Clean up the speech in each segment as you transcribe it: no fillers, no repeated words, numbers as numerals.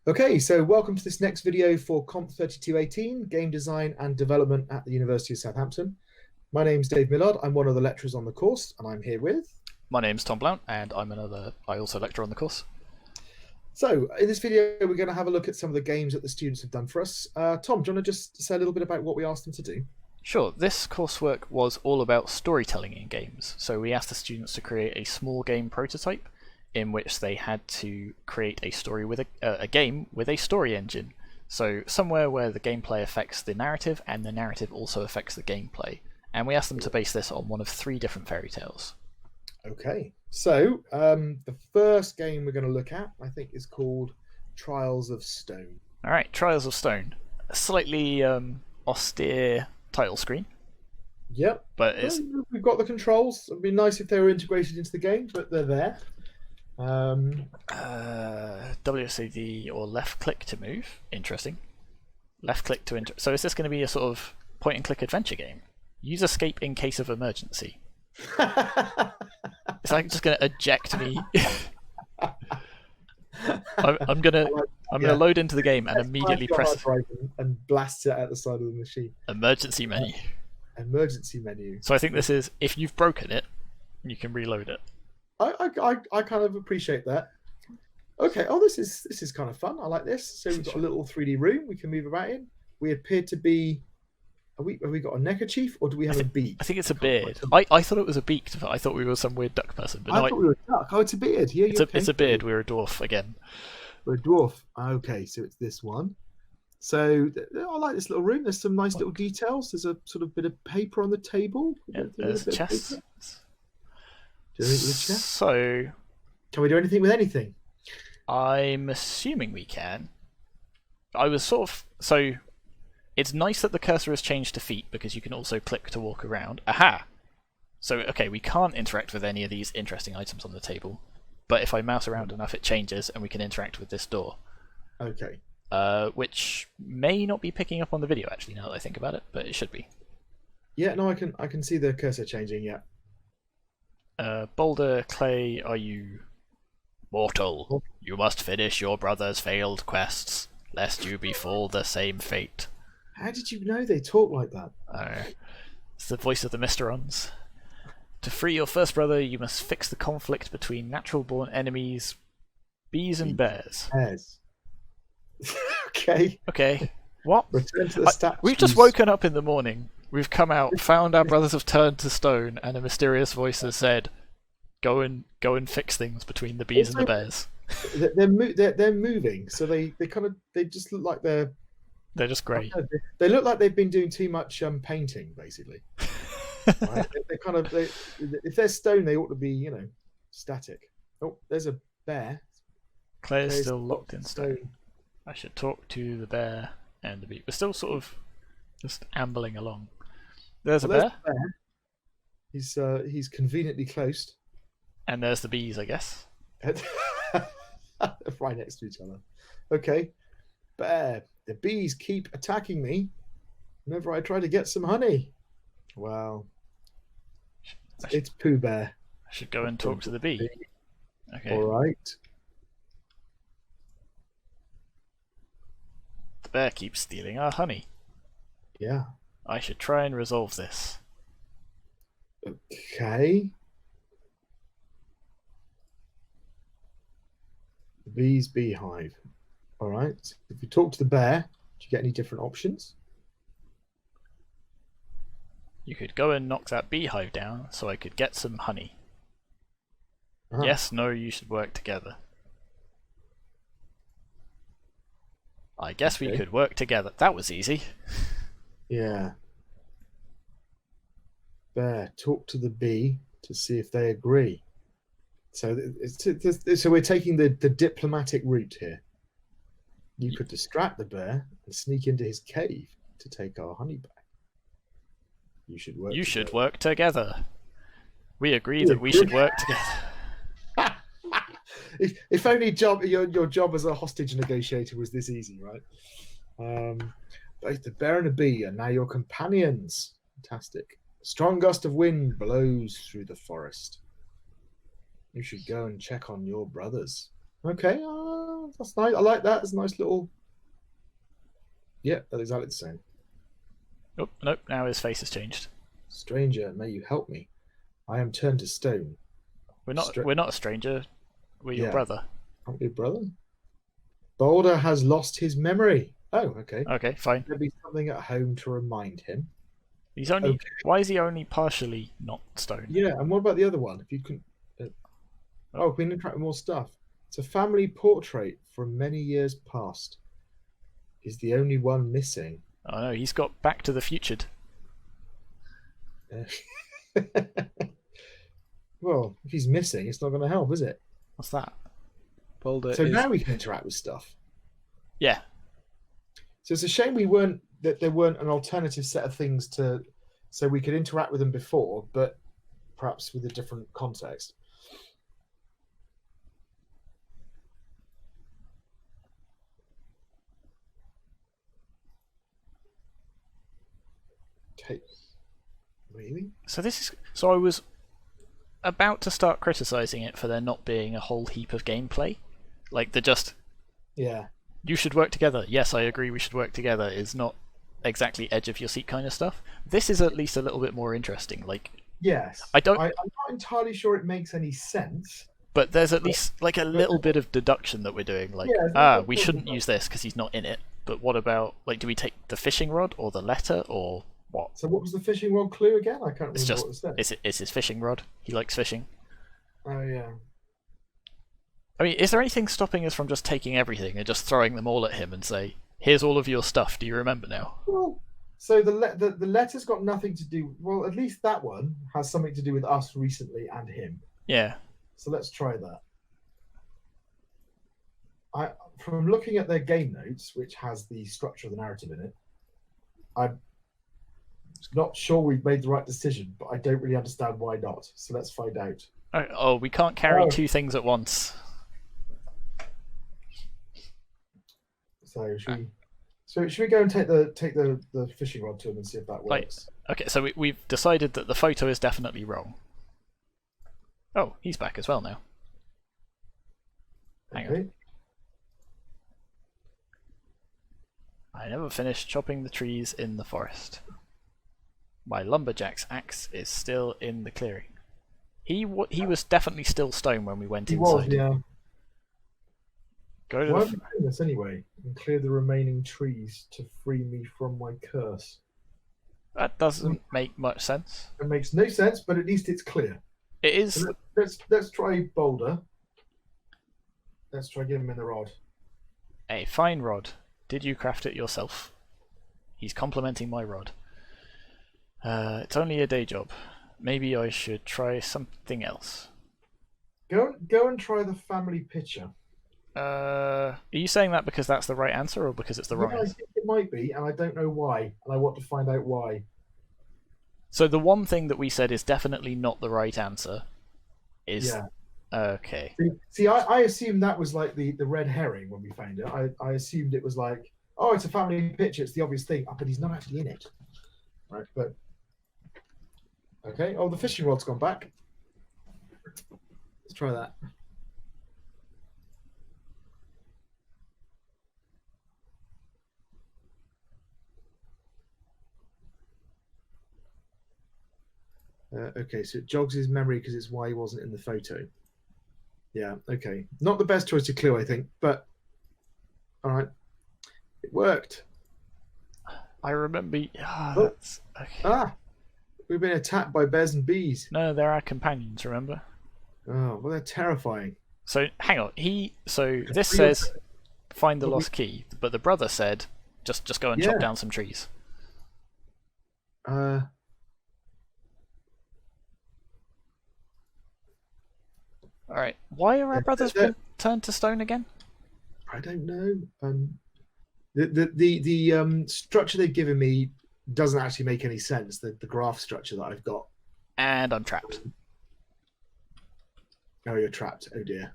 Okay, so welcome to this next video for COMP3218, Game Design and Development at the University of Southampton. My name's Dave Millard, I'm one of the lecturers on the course, and I'm here with... My name's Tom Blount, and I also lecture on the course. So, in this video, we're going to have a look at some of the games that the students have done for us. Tom, do you want to just say a little bit about what we asked them to do? Sure, this coursework was all about storytelling in games. So we asked the students to create a small game prototype in which they had to create a story with a game with a story engine. So somewhere where the gameplay affects the narrative and the narrative also affects the gameplay. And we asked them to base this on one of 3 different fairy tales. Okay, so the first game we're going to look at, I think, is called Trials of Stone. All right, Trials of Stone. A slightly austere title screen. Yep, but we've got the controls. It'd be nice if they were integrated into the game, but they're there. WSAD or left click to move. Interesting. Left click to enter. So is this going to be a sort of point and click adventure game? Use escape in case of emergency. It's like just going to eject me. I'm gonna load into the game and immediately press and blast it out the side of the machine. Emergency menu. Emergency menu. So I think this is if you've broken it, you can reload it. I kind of appreciate that. Okay. Oh, this is kind of fun. I like this. So we've got a little 3D room we can move about in. We appear to be. Have we got a neckerchief or do we have a beak? I think it's a beard. I thought it was a beak. I thought we were some weird duck person. But I thought we were a duck. Oh, it's a beard. Yeah, it's a beard. We're a dwarf again. We're a dwarf. Okay, so it's this one. So I like this little room. There's some nice little details. There's a sort of bit of paper on the table. Yeah, there's a chest. Do anything with chest? So, can we do anything with anything? I'm assuming we can. I was sort of so. It's nice that the cursor has changed to feet because you can also click to walk around. Aha! So, okay, we can't interact with any of these interesting items on the table, but if I mouse around enough, it changes and we can interact with this door. Okay. Which may not be picking up on the video actually, now that I think about it, but it should be. Yeah, no, I can see the cursor changing. Yeah. Boulder, clay, are you mortal? You must finish your brother's failed quests, lest you befall the same fate. How did you know they talk like that? It's the voice of the Mysterons. To free your first brother, you must fix the conflict between natural-born enemies, bees and bears. Bears. Okay. Okay. What? Return to the statues. We've just woken up in the morning. We've come out, found our brothers have turned to stone, and a mysterious voice has said, "Go and fix things between the bees and the bears." They're moving, so they just look like they're just grey. They look like they've been doing too much painting, basically. Right? If they're stone, they ought to be, static. Oh, there's a bear. Claire's still locked in stone. I should talk to the bear and the bee. We're still sort of just ambling along. There's a bear. He's conveniently close. And there's the bees, I guess. Right next to each other. Okay. Bear. The bees keep attacking me whenever I try to get some honey. Well, it's Pooh Bear. I should go and talk to the bee. Okay. All right. The bear keeps stealing our honey. Yeah. I should try and resolve this. Okay. The bee's beehive. All right. If you talk to the bear, do you get any different options? You could go and knock that beehive down so I could get some honey. Ah. Yes, no, you should work together. I guess we could work together. That was easy. Yeah. Bear, talk to the bee to see if they agree. So we're taking the diplomatic route here. You could distract the bear and sneak into his cave to take our honey back. You should work together. We agree that we should work together. If only your job as a hostage negotiator was this easy, right? Both the bear and the bee are now your companions. Fantastic. A strong gust of wind blows through the forest. You should go and check on your brothers. Okay, that's nice. I like that. It's a nice little. Yeah, that's exactly the same. Oh, nope, now his face has changed. Stranger, may you help me. I am turned to stone. We're not a stranger. We're your Yeah, brother. aren't we, brother? Boulder has lost his memory. Oh, okay. Okay, fine. There'll be something at home to remind him. He's only. Okay. Why is he only partially not stone? Yeah, and what about the other one? If you can. Uh, Oh. oh, we can interact with more stuff. It's a family portrait from many years past. He's the only one missing. Oh no, he's got Back to the Futured. Uh, well, if he's missing, it's not going to help, is it? What's that? Boulder So is. now we can interact with stuff. Yeah. So it's a shame that there weren't an alternative set of things so we could interact with them before, but perhaps with a different context. Okay. Really? So I was about to start criticizing it for there not being a whole heap of gameplay. Like the just Yeah. you should work together. Yes, I agree we should work together is not exactly edge of your seat kind of stuff. This is at least a little bit more interesting. Like Yes. I don't I'm not entirely sure it makes any sense. but there's at least like a little bit of deduction that we're doing. Like we shouldn't use this because he's not in it. But what about like do we take the fishing rod or the letter or what? So what was the fishing rod clue again? I can't It's remember just what it said. it's his fishing rod. He likes fishing. Oh yeah. I mean, is there anything stopping us from just taking everything and just throwing them all at him and say, "Here's all of your stuff. Do you remember now?" Well, so the letter's got nothing to do. Well, at least that one has something to do with us recently and him. Yeah. So let's try that. From looking at their game notes, which has the structure of the narrative in it, I'm not sure we've made the right decision, but I don't really understand why not. So let's find out. Oh, we can't carry two things at once. So should we go and take the fishing rod to him and see if that works? Okay, so we've decided that the photo is definitely wrong. Oh, he's back as well now. Hang on. I never finished chopping the trees in the forest. My lumberjack's axe is still in the clearing. He was definitely still stone when we went inside. He was, yeah. Go to Why are we doing this anyway? And clear the remaining trees to free me from my curse. That doesn't make much sense. It makes no sense, but at least it's clear. It is. So let's try Boulder. Let's try giving him the rod. A fine rod. Did you craft it yourself? He's complimenting my rod. It's only a day job. Maybe I should try something else. Go and try the family picture. Are you saying that because that's the right answer or because it's the wrong I answer? think it might be, and I don't know why, and I want to find out why. So the one thing that we said is definitely not the right answer is... Yeah. Okay. See, I assumed that was like the red herring when we found it. I assumed it was like, oh, it's a family picture, it's the obvious thing. Oh, but he's not actually in it. Right, but... Okay, oh, the fishing rod's gone back. Let's try that. Okay, so it jogs his memory because it's why he wasn't in the photo. Yeah, okay. Not the best choice of clue, I think, but all right. It worked. I remember... Okay. We've been attacked by bears and bees. No, they're our companions, remember? Oh, well, they're terrifying. So, hang on. This says, find the lost key, but the brother said, just go and chop down some trees. Alright, why are our brothers been turned to stone again? I don't know. The structure they've given me doesn't actually make any sense. The graph structure that I've got. And I'm trapped. Oh, you're trapped. Oh dear.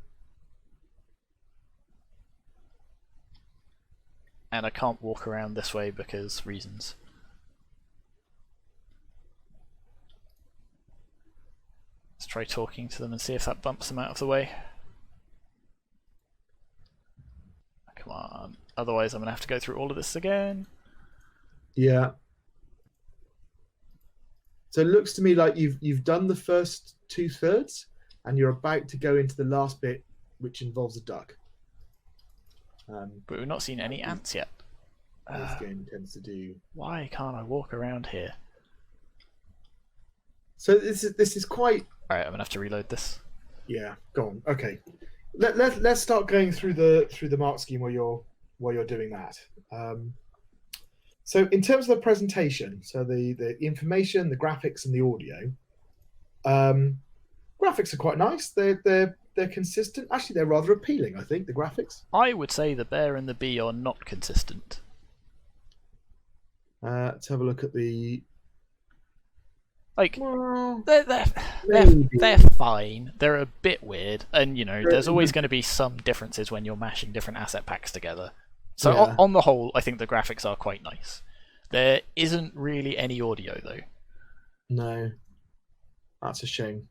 And I can't walk around this way because reasons. Let's try talking to them and see if that bumps them out of the way. Otherwise, I'm going to have to go through all of this again. Yeah. So it looks to me like you've done the first 2/3, and you're about to go into the last bit, which involves a duck. But we've not seen any ants yet. This game tends to do. Why can't I walk around here? So this is quite. All right, I'm gonna have to reload this. Yeah, go on. Okay, let's start going through the mark scheme while you're doing that. So in terms of the presentation, so the information, the graphics, and the audio, graphics are quite nice. They're consistent. Actually, they're rather appealing. I think the graphics. I would say the bear and the bee are not consistent. Let's have a look at the. Like, Well, they're fine. They're a bit weird, and there's always going to be some differences when you're mashing different asset packs together. So Yeah. on the whole, I think the graphics are quite nice. There isn't really any audio though. No, that's a shame.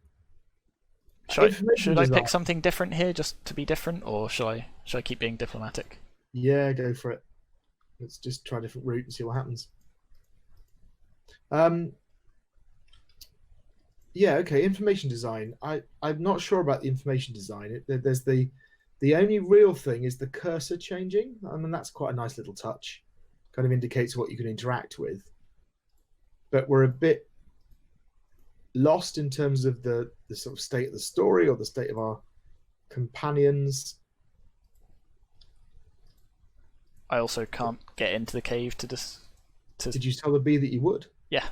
Should I pick something different here just to be different, or should I keep being diplomatic? Yeah, go for it. Let's just try a different route and see what happens. Yeah, okay. Information design. I'm not sure about the information design. There's the only real thing is the cursor changing. I mean, that's quite a nice little touch. Kind of indicates what you can interact with. But we're a bit lost in terms of the sort of state of the story or the state of our companions. I also can't get into the cave to Did you tell the bee that you would? Yeah.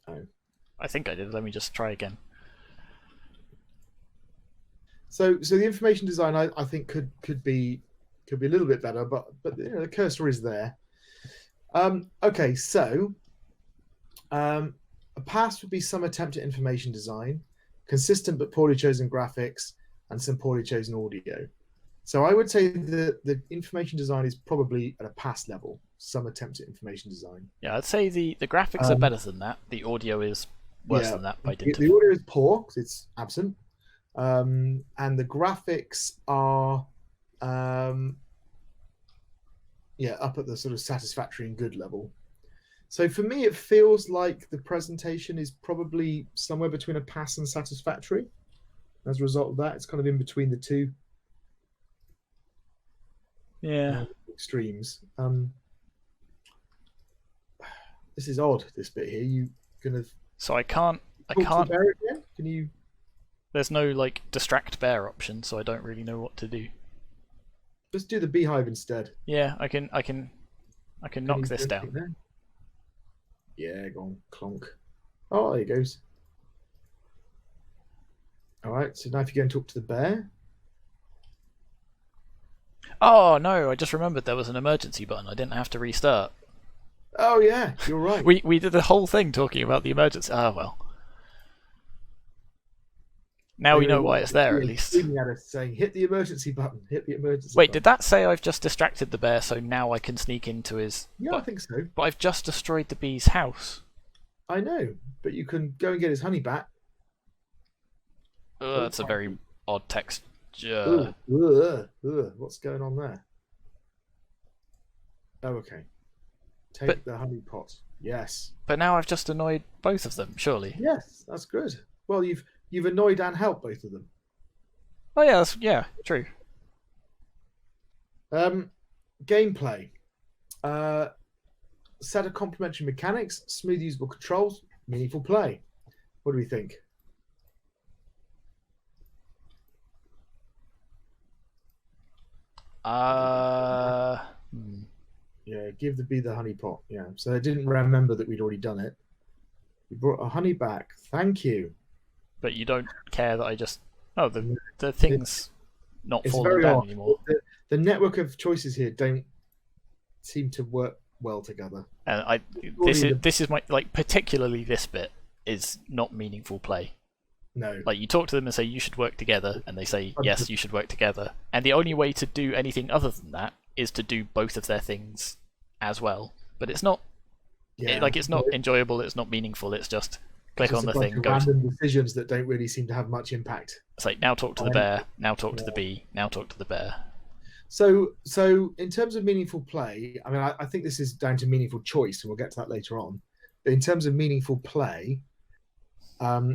Oh. I think I did. Let me just try again. So the information design I think could be a little bit better, but the cursor is there. Okay, so a pass would be some attempt at information design, consistent but poorly chosen graphics, and some poorly chosen audio. So I would say that the information design is probably at a pass level, some attempt at information design. Yeah, I'd say the graphics are better than that. The audio is worse than that by dint of. The audio is poor because it's absent, and the graphics are up at the sort of satisfactory and good level. So for me, it feels like the presentation is probably somewhere between a pass and satisfactory. As a result of that, it's kind of in between the two. Yeah. Extremes. This is odd. This bit here, you gonna. So I can't. Again? Can you? There's no like distract bear option, so I don't really know what to do. Just do the beehive instead. Yeah, I can knock this down. There? Yeah, go on, clonk. Oh, there he goes. All right. So now, if you go and talk to the bear. Oh no! I just remembered there was an emergency button. I didn't have to restart. Oh yeah, you're right. We did the whole thing talking about the emergency. Ah well. Now we know why it's there at least. Screaming at us saying, "Hit the emergency button! Hit the emergency." Wait, button. did that say I've just distracted the bear, so now I can sneak into his? Yeah, I think so. But I've just destroyed the bee's house. I know, but you can go and get his honey back. That's a very odd texture. What's going on there? Oh, okay. Take the honey pot. Yes. But now I've just annoyed both of them, surely. Yes, that's good. Well, you've annoyed and helped both of them. Oh yeah, true. Gameplay. Set of complementary mechanics, smooth usable controls, meaningful play. What do we think? Yeah, give the bee the honey pot. Yeah, so I didn't remember that we'd already done it. We brought a honey back. Thank you. But you don't care that I just... Oh, the thing's not falling down anymore. The network of choices here don't seem to work well together. And this is my... Like, particularly this bit is not meaningful play. No. Like, you talk to them and say, you should work together, and they say, yes, you should work together. And the only way to do anything other than that is to do both of their things as well. But it's not... Yeah. It's not enjoyable, it's not meaningful, it's just... Click on the thing, go random decisions that don't really seem to have much impact. It's like, now talk to the bear, now talk to the bee, now talk to the bear. So in terms of meaningful play, I mean, I think this is down to meaningful choice, and we'll get to that later on. But in terms of meaningful play,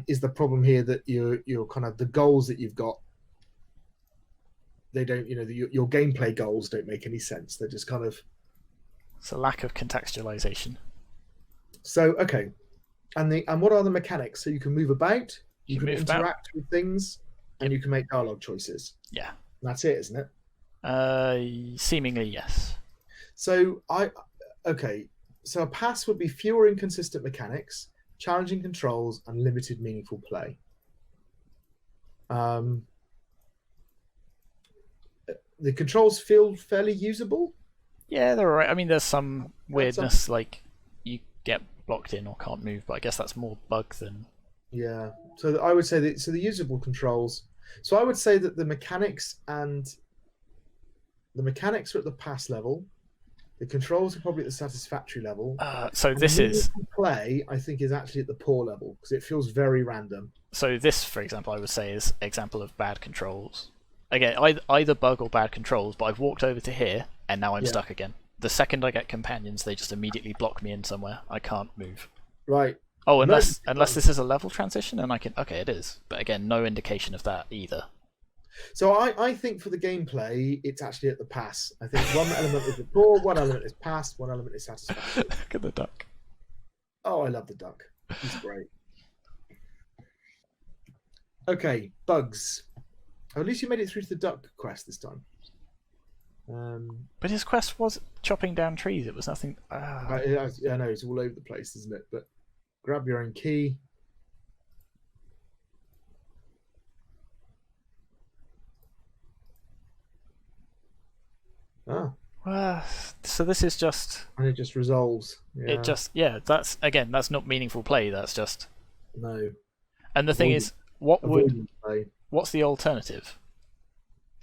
is the problem here that you're kind of the goals that you've got, they don't, your gameplay goals don't make any sense. They're just kind of. It's a lack of contextualization. So okay, and what are the mechanics? So you can move about, you can move interact with things, and you can make dialogue choices. Yeah. That's it, isn't it? Seemingly yes. So so a pass would be fewer inconsistent mechanics, challenging controls, and limited meaningful play. The controls feel fairly usable. Yeah, they're alright. I mean, there's some weirdness, like you get blocked in or can't move, but I guess that's more bug than. Yeah. So I would say that the usable controls. So I would say that the mechanics are at the pass level. The controls are probably at the satisfactory level. So this is play. I think is actually at the poor level because it feels very random. So this, for example, I would say is example of bad controls. Again, either bug or bad controls. But I've walked over to here and now I'm stuck again. The second I get companions, they just immediately block me in somewhere. I can't move. Right. Oh, unless this is a level transition, and I can. Okay, it is. But again, no indication of that either. So I think for the gameplay, it's actually at the pass. I think one element is poor, one element is pass, one element is satisfactory. Look at the duck. Oh, I love the duck. He's great. Okay, bugs. Oh, at least you made it through to the duck quest this time. But his quest was chopping down trees. It was nothing. I know it's all over the place, isn't it? But grab your own key. So this is just. And it just resolves. Yeah. That's not meaningful play. That's just. No. And the thing is, what's the alternative?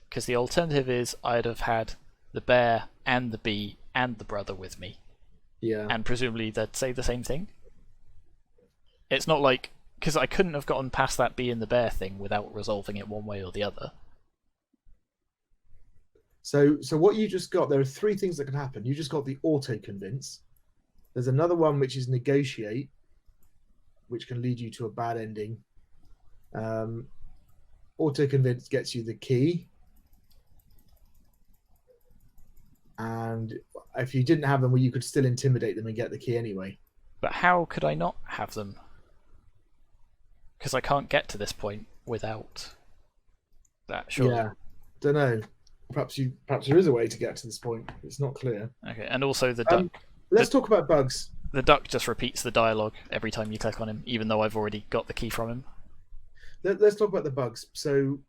Because the alternative is I'd have had the bear and the bee and the brother with me. Yeah. And presumably they'd say the same thing. It's not like, because I couldn't have gotten past that bee and the bear thing without resolving it one way or the other. So what you just got, there are three things that can happen. You just got the auto-convince. There's another one which is negotiate, which can lead you to a bad ending. Auto-convince gets you the key. And if you didn't have them, well, you could still intimidate them and get the key anyway. But how could I not have them? Because I can't get to this point without that, surely. Yeah, don't know. Perhaps there is a way to get to this point. It's not clear. Okay, and also the duck. Let's talk about bugs. The duck just repeats the dialogue every time you click on him, even though I've already got the key from him. Let's talk about the bugs. So,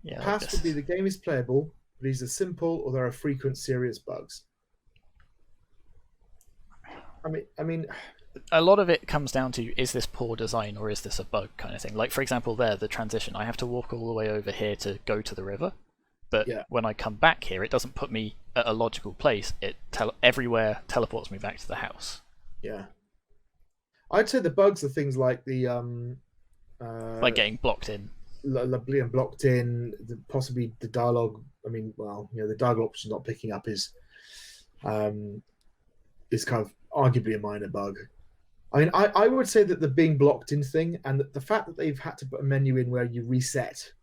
yeah, pass would be the game is playable, but these are simple or there are frequent serious bugs. I mean, a lot of it comes down to, is this poor design or is this a bug kind of thing. Like, for example, the transition. I have to walk all the way over here to go to the river, but when I come back here, it doesn't put me at a logical place. It everywhere teleports me back to the house. Yeah. I'd say the bugs are things like the like getting blocked in. Being blocked in, possibly the dialogue. I mean, well, the dialogue option not picking up is kind of arguably a minor bug. I mean, I would say that the being blocked in thing and the fact that they've had to put a menu in where you reset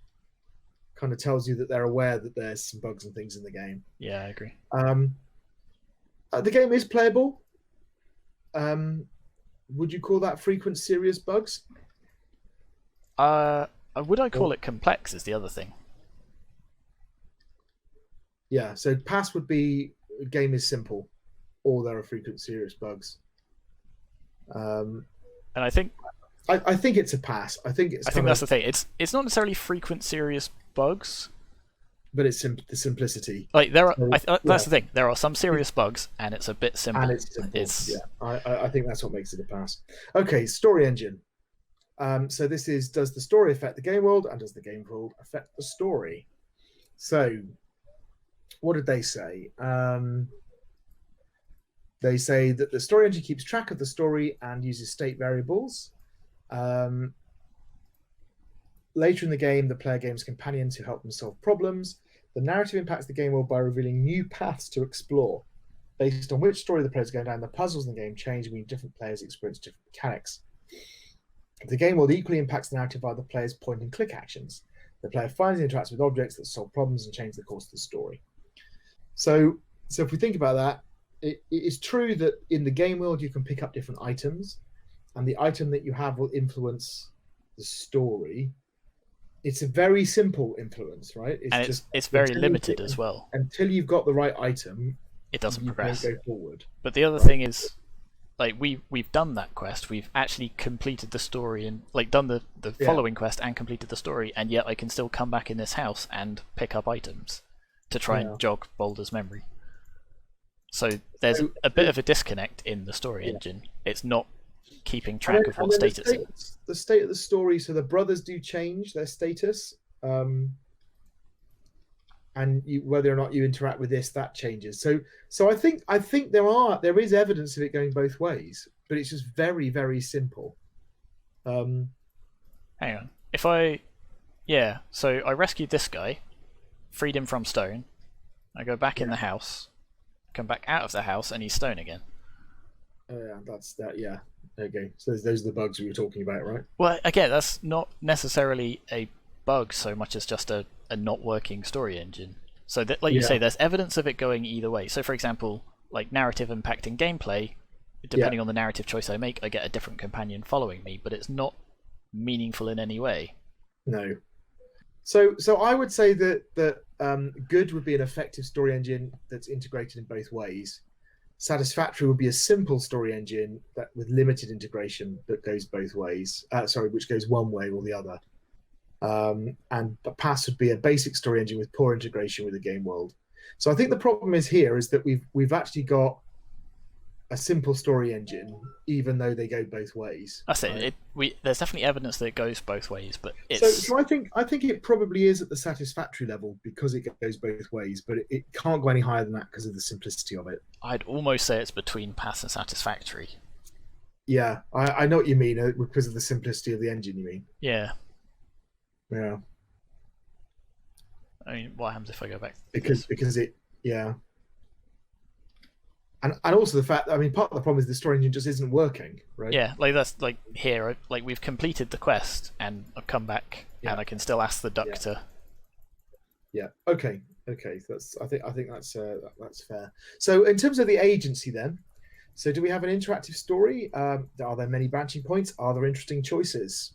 kind of tells you that they're aware that there's some bugs and things in the game. Yeah, I agree. The game is playable. Would you call that frequent serious bugs? Would I call it complex is the other thing. Yeah, so pass would be game is simple, or there are frequent serious bugs. And I think it's a pass. I think that's the thing. It's not necessarily frequent serious bugs, but it's the simplicity. Like there are, that's the thing. There are some serious bugs, and it's a bit simple. And it's simple. I think that's what makes it a pass. Okay, story engine. So this is, does the story affect the game world, and does the game world affect the story? So, what did they say? They say that the story engine keeps track of the story and uses state variables. Later in the game, the player gains companions who help them solve problems. The narrative impacts the game world by revealing new paths to explore. Based on which story the players are going down, the puzzles in the game change when different players experience different mechanics. The game world equally impacts the narrative by the player's point and click actions. The player finds and interacts with objects that solve problems and change the course of the story. So if we think about that, it is true that in the game world you can pick up different items, and the item that you have will influence the story. It's a very simple influence, right? It's very limited as well. Until you've got the right item, it doesn't progress. Go forward. But the other thing is, like we've done that quest, we've actually completed the story and like done the following quest and completed the story, and yet I can still come back in this house and pick up items to try and jog Boulder's memory. So there's a bit of a disconnect in the story engine. It's not keeping track of what state it's in. The state of the story, so the brothers do change their status, and whether or not you interact with this, that changes. So I think there is evidence of it going both ways, but it's just very, very simple. Hang on. So I rescued this guy, freed him from stone. I go back in the house, come back out of the house, and he's stone again. Yeah, that's that. Yeah. Okay. So those are the bugs we were talking about, right? Well, again, that's not necessarily a bug so much as just a not working story engine. So that, like you say, there's evidence of it going either way. So for example, like narrative impacting gameplay, depending on the narrative choice I make, I get a different companion following me, but it's not meaningful in any way. No. So I would say that good would be an effective story engine that's integrated in both ways. Satisfactory would be a simple story engine that with limited integration that goes both ways. Which goes one way or the other. And Pass would be a basic story engine with poor integration with the game world. So I think the problem is that we've actually got a simple story engine, even though they go both ways. I say there's definitely evidence that it goes both ways, but it's so I think it probably is at the satisfactory level because it goes both ways, but it can't go any higher than that because of the simplicity of it. I'd almost say it's between Pass and satisfactory. Yeah, I know what you mean because of the simplicity of the engine. You mean? Yeah. Yeah. I mean, what happens if I go back? Because it, yeah. And also the fact, I mean, part of the problem is the story engine just isn't working, right? Yeah, like that's like here, like we've completed the quest and I've come back and I can still ask the duck to. Yeah. Okay. So I think that's fair. So in terms of the agency, then, so do we have an interactive story? Are there many branching points? Are there interesting choices?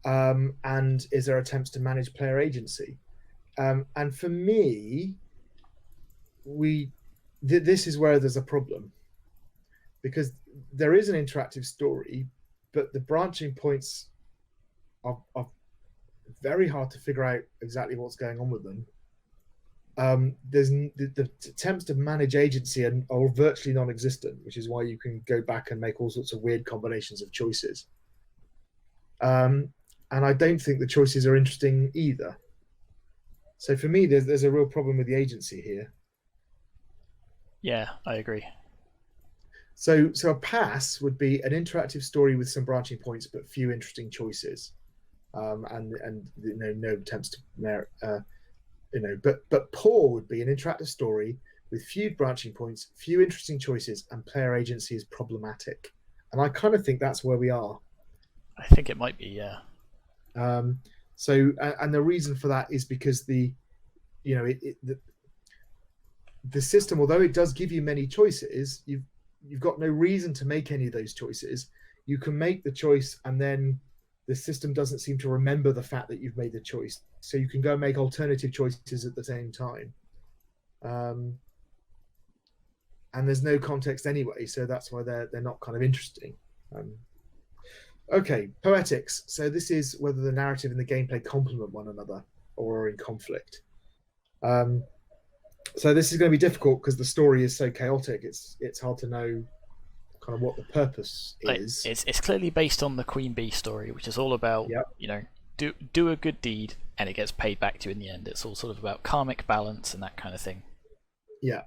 And is there attempts to manage player agency? And for me, this is where there's a problem, because there is an interactive story, but the branching points are very hard to figure out exactly what's going on with them. There's the attempts to manage agency are virtually non-existent, which is why you can go back and make all sorts of weird combinations of choices. And I don't think the choices are interesting either. So for me, there's a real problem with the agency here. Yeah, I agree. So a pass would be an interactive story with some branching points, but few interesting choices, and no attempts to merit, But poor would be an interactive story with few branching points, few interesting choices, and player agency is problematic. And I kind of think that's where we are. I think it might be, yeah. So the reason for that is because the system, although it does give you many choices, you've got no reason to make any of those choices. You can make the choice, and then the system doesn't seem to remember the fact that you've made the choice. So you can go and make alternative choices at the same time. And there's no context anyway, so that's why they're not kind of interesting. Okay, poetics. So this is whether the narrative and the gameplay complement one another or are in conflict. So this is going to be difficult because the story is so chaotic. It's hard to know kind of what the purpose is. It's clearly based on the Queen Bee story, which is all about do a good deed and it gets paid back to you in the end. It's all sort of about karmic balance and that kind of thing. Yeah.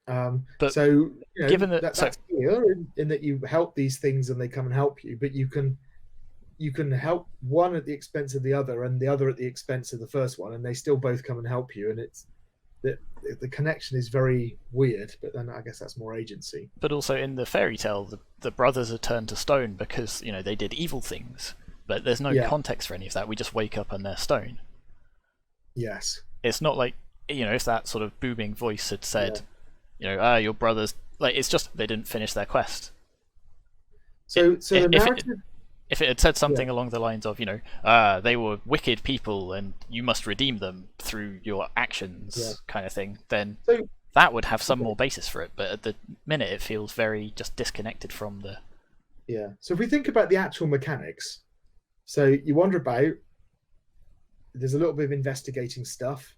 But so given that's clear in that you help these things and they come and help you, but you can you can help one at the expense of the other, and the other at the expense of the first one, and they still both come and help you, and it's the connection is very weird. But then I guess that's more agency. But also in the fairy tale, the brothers are turned to stone because they did evil things, but there's no context for any of that. We just wake up and they're stone. Yes. It's not like if that sort of booming voice had said, your brothers, like, it's just they didn't finish their quest. So the narrative. If it had said something along the lines of, they were wicked people and you must redeem them through your actions, kind of thing, then that would have some more basis for it. But at the minute, it feels very just disconnected from the. Yeah. So if we think about the actual mechanics, so you wander about. There's a little bit of investigating stuff,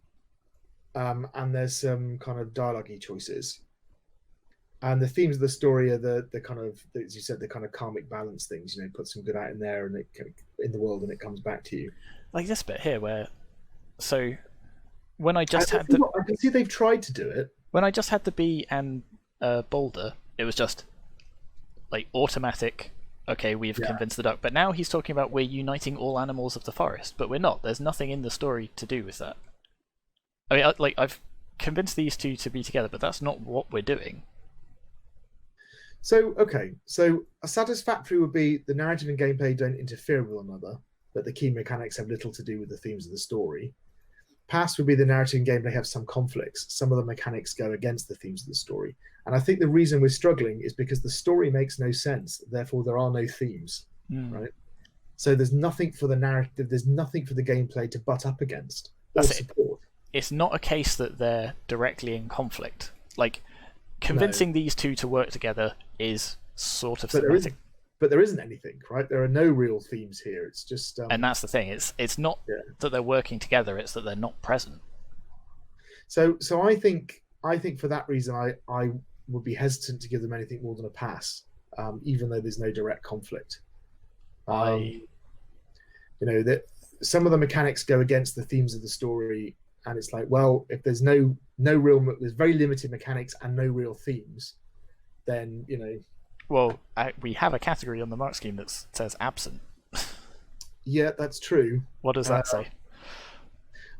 and there's some kind of dialogue-y choices. And the themes of the story are the kind of, as you said, the kind of karmic balance things. Put some good out in there, and in the world, and it comes back to you. Like this bit here, where when I can see they've tried to do it. When I just had the bee and boulder, it was just like automatic. Okay, we've convinced the duck, but now he's talking about we're uniting all animals of the forest, but we're not. There's nothing in the story to do with that. I mean, I've convinced these two to be together, but that's not what we're doing. So, a satisfactory would be the narrative and gameplay don't interfere with one another, but the key mechanics have little to do with the themes of the story. Pass would be the narrative and gameplay have some conflicts. Some of the mechanics go against the themes of the story. And I think the reason we're struggling is because the story makes no sense. Therefore, there are no themes, right? So there's nothing for the narrative, there's nothing for the gameplay to butt up against or support. It's not a case that they're directly in conflict. Like, convincing these two to work together is sort of thematic. But there isn't anything, right? There are no real themes here. It's just and that's the thing. It's not that they're working together, it's that they're not present. So I think for that reason I would be hesitant to give them anything more than a pass, even though there's no direct conflict. That some of the mechanics go against the themes of the story, and it's like, well, if there's there's very limited mechanics and no real themes, then Well, we have a category on the mark scheme that says absent. Yeah, that's true. What does that say?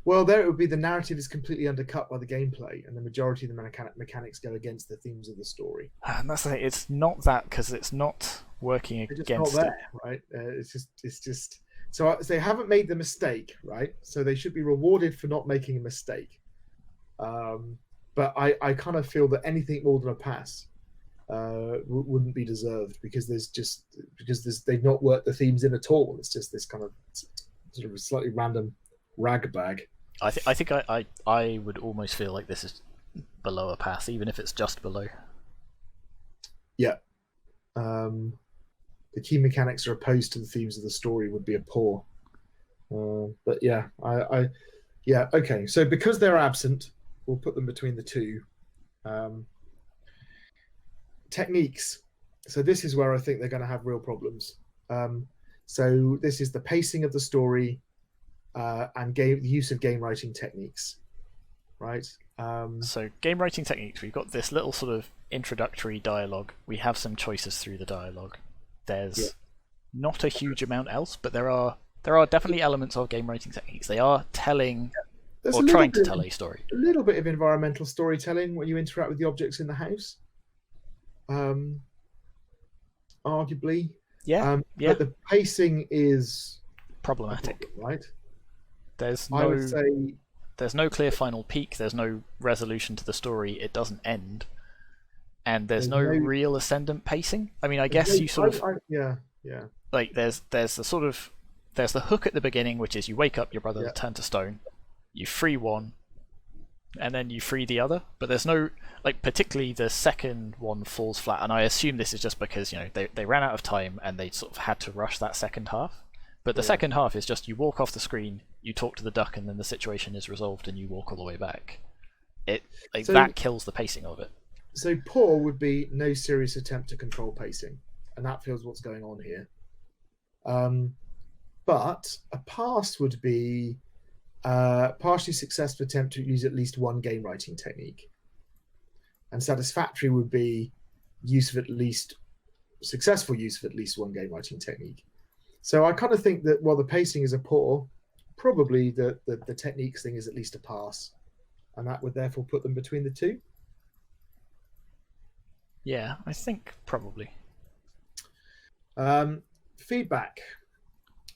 Well, there it would be the narrative is completely undercut by the gameplay, and the majority of the mechanics go against the themes of the story. And that's like, it's not that, because it's not working against not there, right? It's just. So they haven't made the mistake, right? So they should be rewarded for not making a mistake. But I kind of feel that anything more than a pass wouldn't be deserved because they've not worked the themes in at all. It's just this kind of sort of a slightly random rag bag. I think I would almost feel like this is below a pass, even if it's just below. Yeah. The key mechanics are opposed to the themes of the story would be a poor. But yeah, okay. So because they're absent, we'll put them between the two. Techniques. So this is where I think they're going to have real problems. So this is the pacing of the story and the use of game writing techniques, right? So game writing techniques, we've got this little sort of introductory dialogue. We have some choices through the dialogue. There's not a huge amount else, but there are definitely elements of game writing techniques. They are telling or trying to tell a story. A little bit of environmental storytelling when you interact with the objects in the house. Arguably. Yeah. But the pacing is problematic, right? I would say there's no clear final peak, there's no resolution to the story, it doesn't end. And there's no real ascendant pacing. I mean, I guess you sort of like there's the hook at the beginning, which is you wake up, your brother turned to stone, you free one, and then you free the other. But there's no, like, particularly the second one falls flat, and I assume this is just because they ran out of time and they sort of had to rush that second half. But the second half is just you walk off the screen, you talk to the duck, and then the situation is resolved, and you walk all the way back. That kills the pacing of it. So poor would be no serious attempt to control pacing, and that feels what's going on here. But a pass would be partially successful attempt to use at least one game writing technique, and satisfactory would be successful use of at least one game writing technique. So I kind of think that while the pacing is a poor, probably the techniques thing is at least a pass, and that would therefore put them between the two. Yeah, I think probably. Feedback.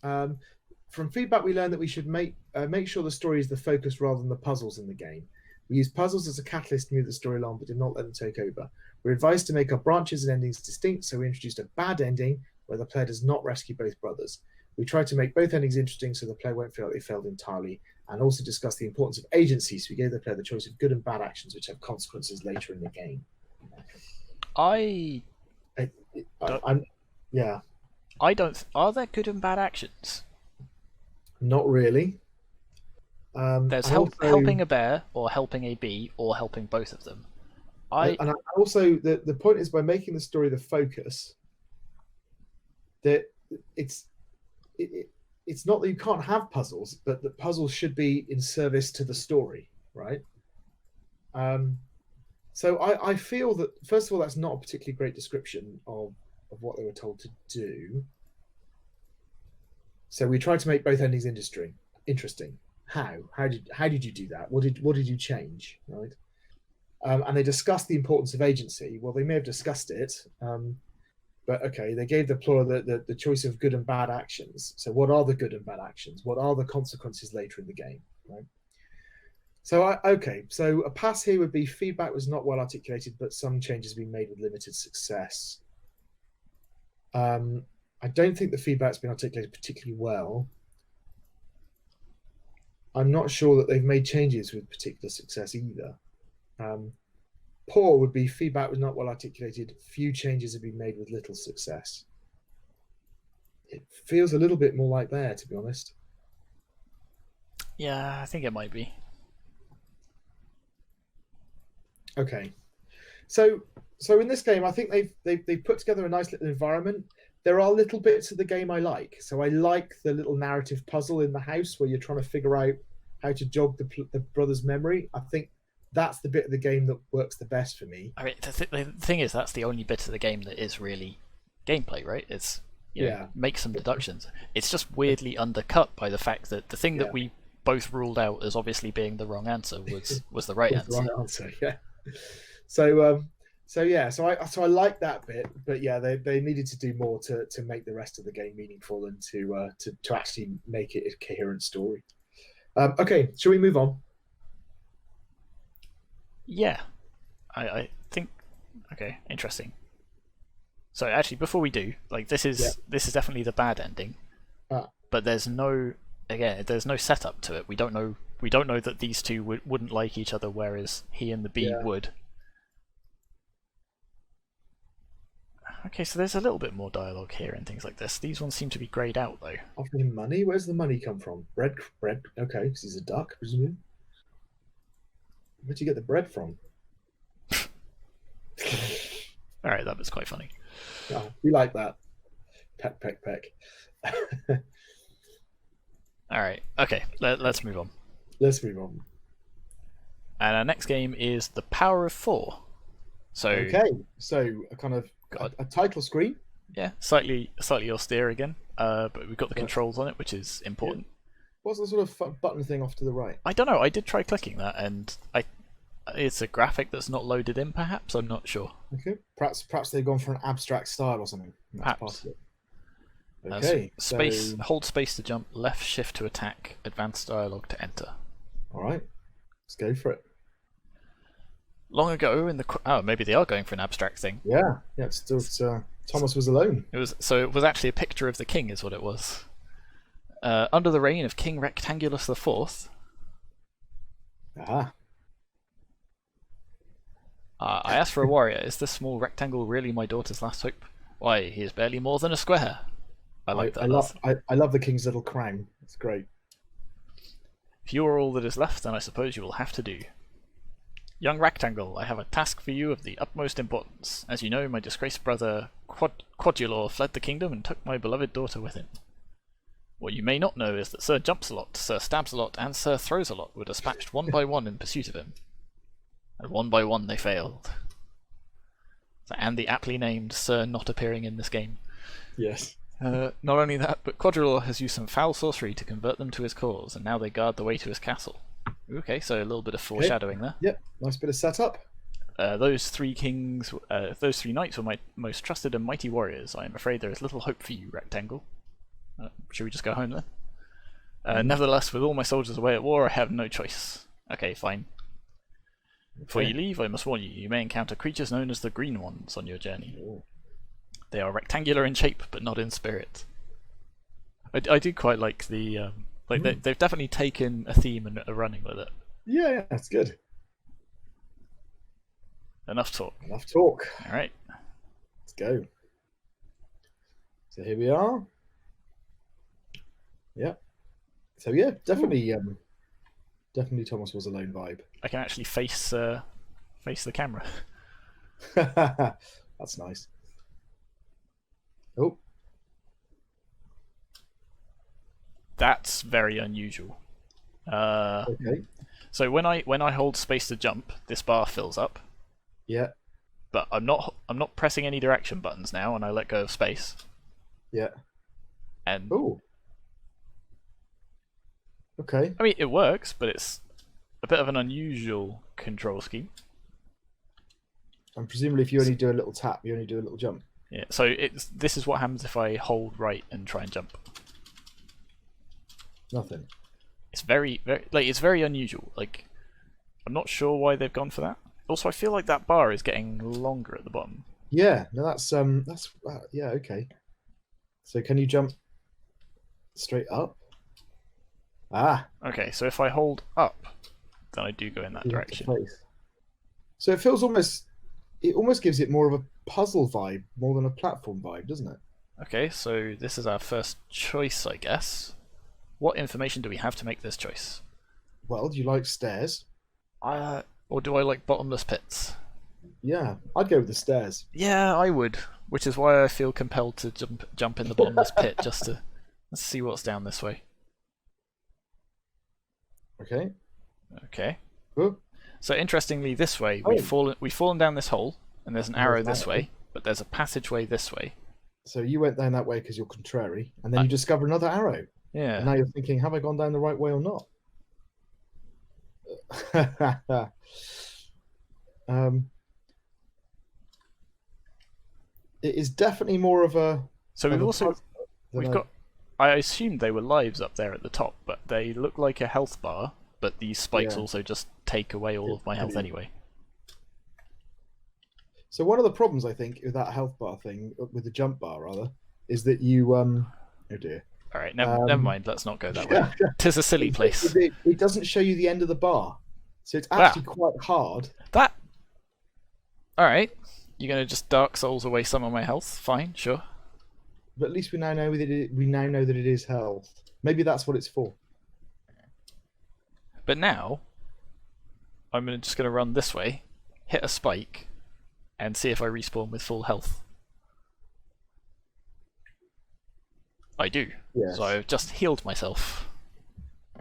From feedback, we learned that we should make sure the story is the focus rather than the puzzles in the game. We use puzzles as a catalyst to move the story along, but did not let them take over. We're advised to make our branches and endings distinct, so we introduced a bad ending where the player does not rescue both brothers. We tried to make both endings interesting so the player won't feel like they failed entirely, and also discussed the importance of agency, so we gave the player the choice of good and bad actions which have consequences later in the game. Are there good and bad actions? Not really. There's helping a bear, or helping a bee, or helping both of them. Also, the point is, by making the story the focus, that it's not that you can't have puzzles, but that puzzles should be in service to the story, right? So I feel that, first of all, that's not a particularly great description of what they were told to do. So we tried to make both endings interesting. How did you do that? What did you change, right? And they discussed the importance of agency. Well, they may have discussed it, but okay, they gave the player the choice of good and bad actions. So what are the good and bad actions? What are the consequences later in the game, right? So so a pass here would be feedback was not well articulated, but some changes have been made with limited success. I don't think the feedback's been articulated particularly well. I'm not sure that they've made changes with particular success either. Poor would be feedback was not well articulated. Few changes have been made with little success. It feels a little bit more like there, to be honest. Yeah, I think it might be. Okay, so in this game, I think they've put together a nice little environment. There are little bits of the game I like. So I like the little narrative puzzle in the house where you're trying to figure out how to jog the brother's memory. I think that's the bit of the game that works the best for me. I mean, the thing is, that's the only bit of the game that is really gameplay, right? It's make some deductions. It's just weirdly undercut by the fact that the thing that we both ruled out as obviously being the wrong answer was the right answer. The right answer, yeah. So I like that bit, but yeah, they needed to do more to make the rest of the game meaningful and to actually make it a coherent story. Okay, shall we move on? Yeah, I think. Okay, interesting. So actually, before we do, like, this is definitely the bad ending, but there's no setup to it. We don't know that these two wouldn't like each other, whereas he and the bee would. Okay, so there's a little bit more dialogue here and things like this. These ones seem to be greyed out, though. Offering him money? Where's the money come from? Bread. Okay, because he's a duck, presumably. Where'd you get the bread from? All right, that was quite funny. Oh, we like that. Peck, peck, peck. All right, okay, let's move on. Let's move on. And our next game is The Power of Four. So a kind of a title screen. Yeah, slightly austere again, but we've got the controls on it, which is important. Yeah. What's the sort of button thing off to the right? I don't know. I did try clicking that, and it's a graphic that's not loaded in. Perhaps I'm not sure. Okay, perhaps they've gone for an abstract style or something. Perhaps. Okay. Hold space to jump. Left shift to attack. Advanced dialogue to enter. All right, let's go for it. Long ago in the maybe they are going for an abstract thing. Yeah. It's Thomas was alone. It was actually a picture of the king, is what it was. Under the reign of King Rectangulus IV. I asked for a warrior. Is this small rectangle really my daughter's last hope? Why, he is barely more than a square. I like that. I love the king's little crown. It's great. If you are all that is left, then I suppose you will have to do. Young Rectangle, I have a task for you of the utmost importance. As you know, my disgraced brother Quadulor fled the kingdom and took my beloved daughter with him. What you may not know is that Sir Jumps-a-Lot, Sir Stabs-a-Lot, and Sir Throws-a-Lot were dispatched one by one in pursuit of him. And one by one they failed. And the aptly named Sir not appearing in this game. Yes. Not only that, but Quadrilor has used some foul sorcery to convert them to his cause, and now they guard the way to his castle. Okay, so a little bit of foreshadowing there. Yep, nice bit of setup. Those three knights were my most trusted and mighty warriors. I am afraid there is little hope for you, Rectangle. Should we just go home then? Nevertheless, with all my soldiers away at war, I have no choice. Okay, fine. Before you leave, I must warn you, you may encounter creatures known as the Green Ones on your journey. Ooh. They are rectangular in shape, but not in spirit. I do quite like the... they've definitely taken a theme and are running with it. Yeah, that's good. Enough talk. Enough talk. Alright. Let's go. So here we are. Yeah. So yeah, definitely definitely Thomas Was Alone vibe. I can actually face the camera. That's nice. Oh. That's very unusual. Okay. So when I hold space to jump, this bar fills up. Yeah. But I'm not pressing any direction buttons now, and I let go of space. Yeah. And oh. Okay. I mean, it works, but it's a bit of an unusual control scheme. And presumably, if you only do a little tap, you only do a little jump. Yeah. So this is what happens if I hold right and try and jump. Nothing. It's very it's very unusual. Like, I'm not sure why they've gone for that. Also, I feel like that bar is getting longer at the bottom. Yeah. No, that's yeah. Okay. So can you jump straight up? Ah. Okay. So if I hold up, then I do go in that direction. So it feels almost. It almost gives it more of a puzzle vibe more than a platform vibe, doesn't it? Okay. So this is our first choice, I guess. What information do we have to make this choice? Well, do you like stairs? Or do I like bottomless pits? Yeah, I'd go with the stairs. Yeah, I would. Which is why I feel compelled to jump in the bottomless pit just to let's see what's down this way. Okay. Okay. Ooh. So interestingly, this way we've fallen down this hole, and there's an arrow this way, but there's a passageway this way. So you went down that way because you're contrary, and then you discover another arrow. Yeah. And now you're thinking, have I gone down the right way or not? It is definitely more of a. So we've got. I assumed they were lives up there at the top, but they look like a health bar. But these spikes also just take away all of my health anyway. So one of the problems I think with that health bar thing, with the jump bar rather, is that you oh dear. All right, never mind. Let's not go that way. Tis a silly place. It doesn't show you the end of the bar, so it's actually quite hard. That. All right, you're gonna just Dark Souls away some of my health. Fine, sure. But at least we now know that it is health. Maybe that's what it's for. But now, I'm just gonna run this way, hit a spike, and see if I respawn with full health. I do. Yes. So I've just healed myself.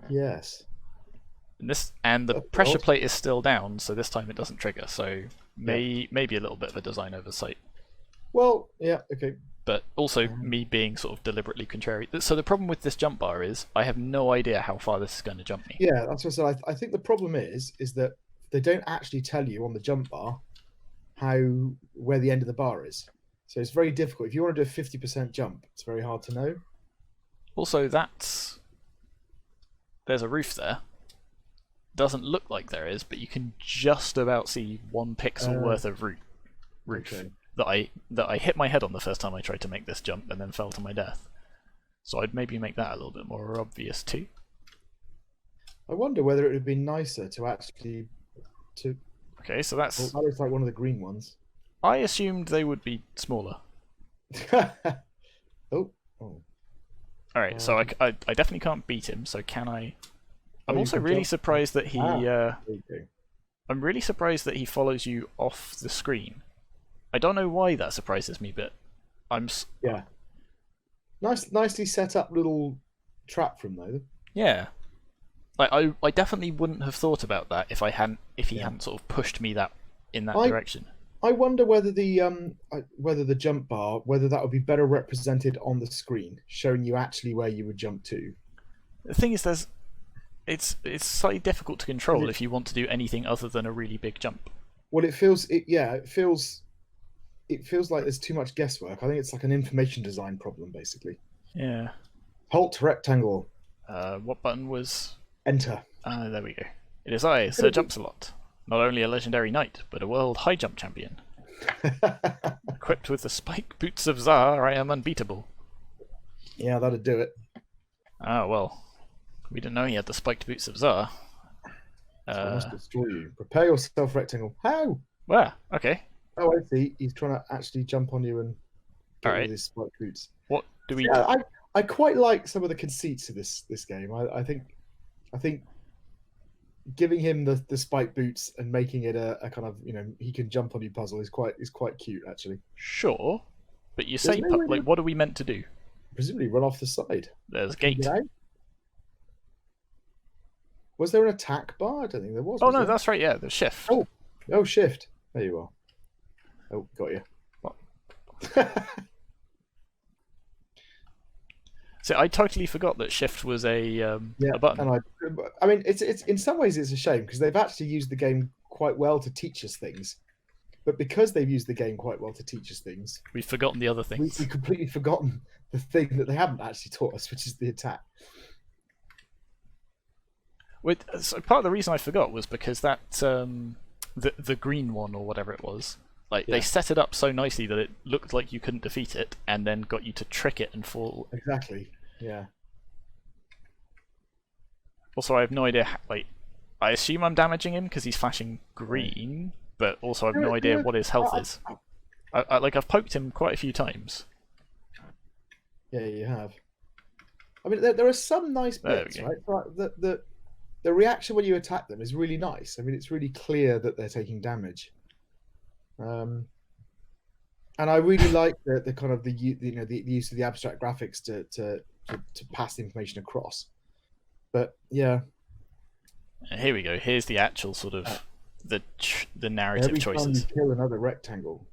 Yes. And the pressure plate is still down, so this time it doesn't trigger. So maybe a little bit of a design oversight. Well, yeah, okay. But also me being sort of deliberately contrary. So the problem with this jump bar is I have no idea how far this is going to jump me. Yeah, that's what I said. I think the problem is that they don't actually tell you on the jump bar where the end of the bar is. So it's very difficult. If you want to do a 50% jump, it's very hard to know. Also, there's a roof there. Doesn't look like there is, but you can just about see 1 pixel worth of roof that I hit my head on the first time I tried to make this jump and then fell to my death. So I'd maybe make that a little bit more obvious too. I wonder whether it would be nicer to actually Okay, so that looks like one of the green ones. I assumed they would be smaller. Oh. Alright, so I definitely can't beat him, so can I... I'm also really surprised that he... I'm really surprised that he follows you off the screen. I don't know why that surprises me, but I'm... Yeah. Nicely set up little trap from though. Yeah. Like I definitely wouldn't have thought about that if he hadn't sort of pushed me in that direction. I wonder whether the jump bar, whether that would be better represented on the screen, showing you actually where you would jump to. The thing is, it's slightly difficult to control It- if you want to do anything other than a really big jump. Well, it feels like there's too much guesswork. I think it's like an information design problem, basically. Yeah. Halt rectangle. What button was? Enter. There we go. It is I, Sir Jumps-a-Lot. Not only a legendary knight, but a world high jump champion. Equipped with the spike boots of Tsar, I am unbeatable. Yeah, that'd do it. Ah, well. We didn't know he had the spiked boots of Tsar. I must destroy you. Prepare yourself, rectangle. How? Where? Okay. Oh, I see. He's trying to actually jump on you and get Alright. with his spike boots. What do we... Yeah, I quite like some of the conceits of this game. I think giving him the spike boots and making it a kind of, he can jump on you puzzle is quite cute, actually. Sure. But you say, no way like, what are we meant to do? Presumably run off the side. There's a gate. Get out? Was there an attack bar? I don't think there was. Oh, Was no, there? that's right, yeah, there's shift. Oh, shift. There you are. Oh, got you. What? So I totally forgot that shift was a button. And I mean, it's in some ways it's a shame because they've actually used the game quite well to teach us things, but because they've used the game quite well to teach us things, We've forgotten the other things. we've completely forgotten the thing that they haven't actually taught us, which is the attack. So part of the reason I forgot was because that the green one or whatever it was, like they set it up so nicely that it looked like you couldn't defeat it, and then got you to trick it and fall. Exactly. Yeah. Also, I have no idea. Like, I assume I'm damaging him because he's flashing green, but also I have no idea what his health is. I've poked him quite a few times. Yeah, you have. I mean, there are some nice bits, right? Like, the reaction when you attack them is really nice. I mean, it's really clear that they're taking damage. And I really like the kind of the use of the abstract graphics to pass the information across. But yeah, Here we go. Here's the actual sort of the narrative every time choices. you kill another rectangle,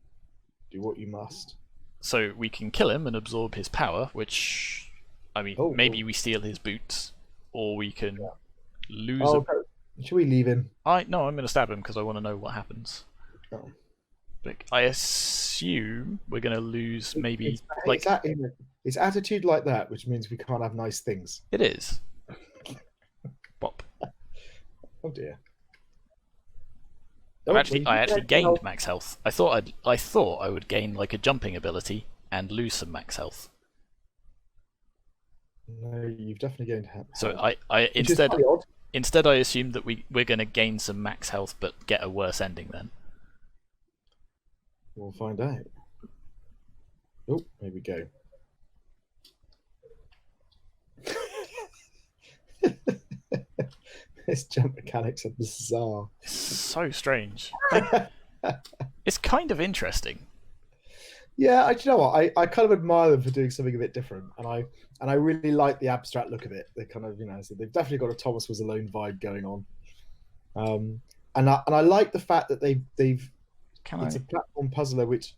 do what you must. So we can kill him and absorb his power, which, I mean, maybe we steal his boots, or we can lose. Should we leave him? No, I'm going to stab him because I want to know what happens. Oh. Like, I assume we're going to lose maybe It's attitude like that, which means we can't have nice things. It is. Bop. Oh dear. I actually gained max health. I thought I would gain like a jumping ability and lose some max health. No, you've definitely gained health. So I instead I assumed that we're going to gain some max health but get a worse ending then. We'll find out. Oh, here we go. This jump mechanics are bizarre. It's so strange. It's kind of interesting. Yeah, do you know what? I kind of admire them for doing something a bit different, and I really like the abstract look of it. They kind of, so they've definitely got a Thomas Was Alone vibe going on. And I like the fact that it's a platform puzzler which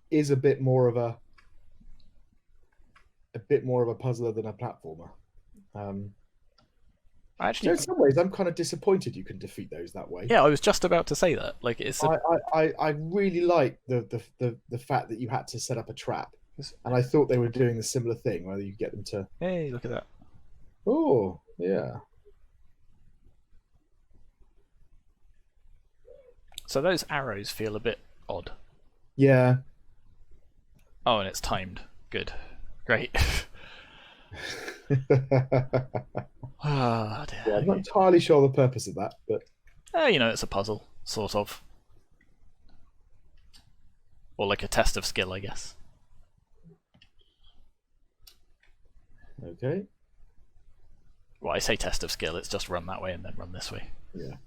is a bit more of a puzzler than a platformer. Actually, in some ways, I'm kind of disappointed you can defeat those that way. Yeah, I was just about to say that. Like, it's. I really like the fact that you had to set up a trap, and I thought they were doing the similar thing, whether you get them to. Hey, look at that. Oh yeah. So those arrows feel a bit odd. Yeah. Oh, and it's timed. Good. Great. Yeah, I'm not entirely sure the purpose of that, but it's a puzzle, sort of, or like a test of skill, I guess. Okay. Well, I say test of skill. It's just run that way and then run this way. Yeah.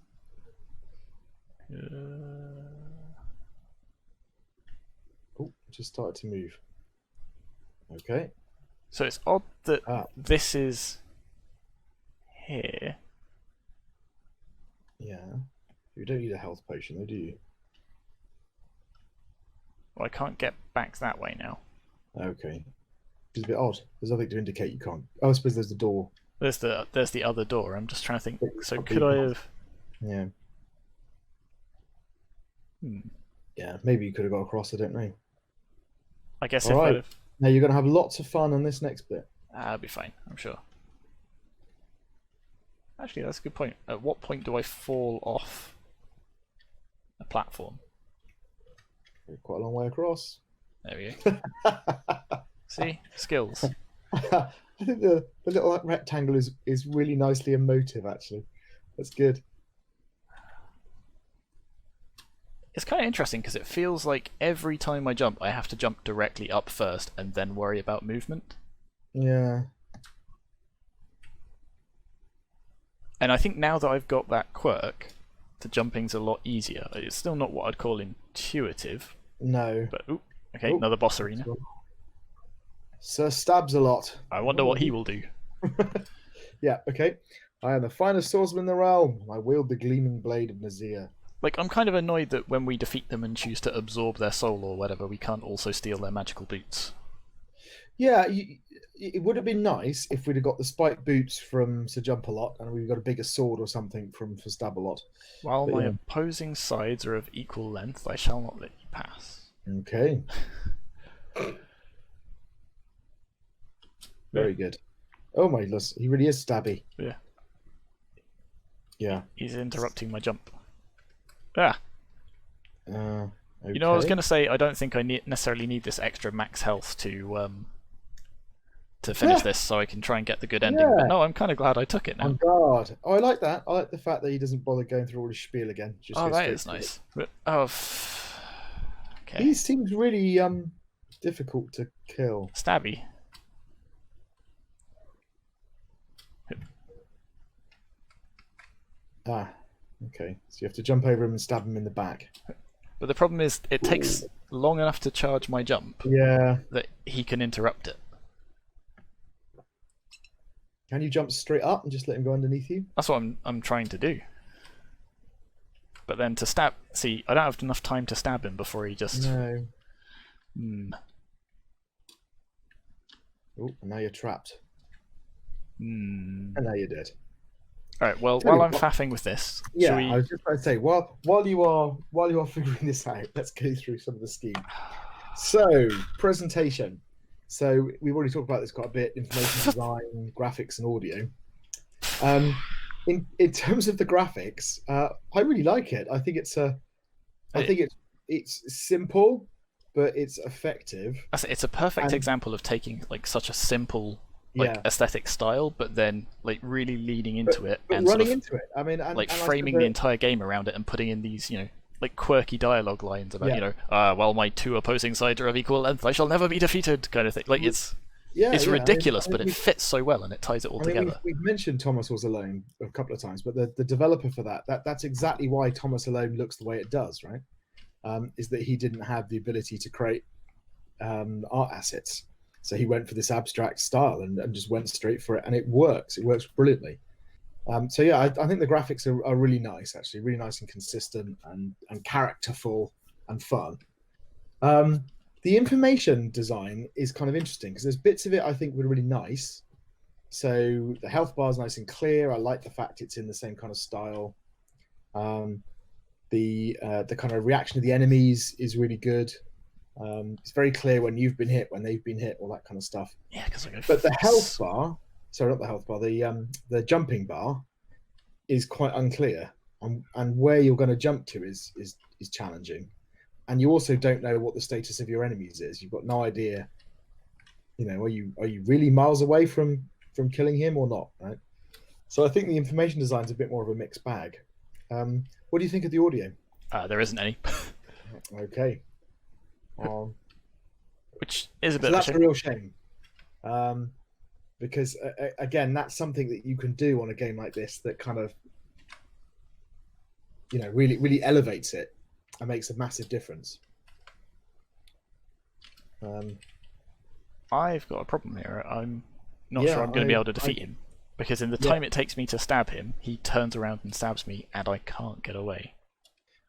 Oh, just started to move. Okay. So it's odd that this is here. Yeah. You don't need a health potion, though, do you? Well, I can't get back that way now. Okay. It's a bit odd. There's nothing to indicate you can't. Oh, I suppose there's the door. There's the other door. I'm just trying to think. So Probably could I not. have? Yeah. Hmm. Yeah, maybe you could have got across. I don't know. I guess All if right. I'd have, Now you're going to have lots of fun on this next bit. that'll be fine. I'm sure. Actually, that's a good point. At what point do I fall off a platform? Quite a long way across. There we go. See? Skills. I think the little rectangle is really nicely emotive, actually. That's good. It's kind of interesting because it feels like every time I jump, I have to jump directly up first and then worry about movement. Yeah. And I think now that I've got that quirk, the jumping's a lot easier. It's still not what I'd call intuitive, No. but ooh, okay, Ooh. another boss arena. Sir stabs a lot. I wonder what he will do. Yeah, okay. I am the finest swordsman in the realm. I wield the gleaming blade of Nazir. Like, I'm kind of annoyed that when we defeat them and choose to absorb their soul or whatever, we can't also steal their magical boots. Yeah, it would have been nice if we'd have got the spiked boots from Sir Jump-a-Lot and we've got a bigger sword or something from for Stab-a-Lot. While But my yeah. opposing sides are of equal length, I shall not let you pass. Okay. Very good. Oh my goodness, he really is stabby. Yeah. Yeah. He's interrupting my jump. Ah! Okay. You know, I was going to say, I don't think I necessarily need this extra max health to finish this, so I can try and get the good ending. Yeah. But no, I'm kind of glad I took it now. On guard. Oh, I like that. I like the fact that he doesn't bother going through all his spiel again. Just Oh, goes that straight is to it. nice. But, oh, okay. He seems really difficult to kill. Stabby. Ah, okay. So you have to jump over him and stab him in the back. But the problem is, it takes long enough to charge my jump Yeah. that he can interrupt it. Can you jump straight up and just let him go underneath you? That's what I'm trying to do. But then to stab... See, I don't have enough time to stab him before he just... No. Hmm. Oh, and now you're trapped. Hmm. And now you're dead. Alright, well, Tell you while I'm what- faffing with this, Yeah, shall we... I was just about to say, while you are figuring this out, let's go through some of the scheme. So, presentation. So we've already talked about this quite a bit: information design, graphics, and audio. In terms of the graphics, I really like it. I think it's simple, but it's effective. It's a perfect And- example of taking like such a simple like Yeah. aesthetic style, but then like really leaning into it But and sort running of into it, I mean, and, like and I framing suppose the entire game around it and putting in these, you know, like quirky dialogue lines about, Yeah. you know, well, my two opposing sides are of equal length, I shall never be defeated, kind of thing. Like it's yeah, it's yeah, ridiculous, I mean, but it fits so well and it ties it all together. We've mentioned Thomas Was Alone a couple of times, but the developer for that's exactly why Thomas Alone looks the way it does, right? Is that he didn't have the ability to create art assets. So he went for this abstract style and just went straight for it, and it works. It works brilliantly. So yeah, I think the graphics are really nice, actually, really nice and consistent and characterful and fun. The information design is kind of interesting because there's bits of it I think were really nice. So the health bar is nice and clear. I like the fact it's in the same kind of style. The kind of reaction of the enemies is really good. It's very clear when you've been hit, when they've been hit, all that kind of stuff. Yeah, because I go. But the health bar, sorry, not the health bar, the jumping bar is quite unclear, and where you're going to jump to is challenging, and you also don't know what the status of your enemies is. You've got no idea. You know, are you really miles away from killing him or not? Right. So I think the information design is a bit more of a mixed bag. What do you think of the audio? There isn't any, Okay. which is a So bit that's of a a shame. real shame, because again, that's something that you can do on a game like this that kind of, you know, really elevates it and makes a massive difference. I've got a problem here. I'm not Yeah, sure I'm going to be able to I- defeat him because in the Yeah. time it takes me to stab him, he turns around and stabs me, and I can't get away.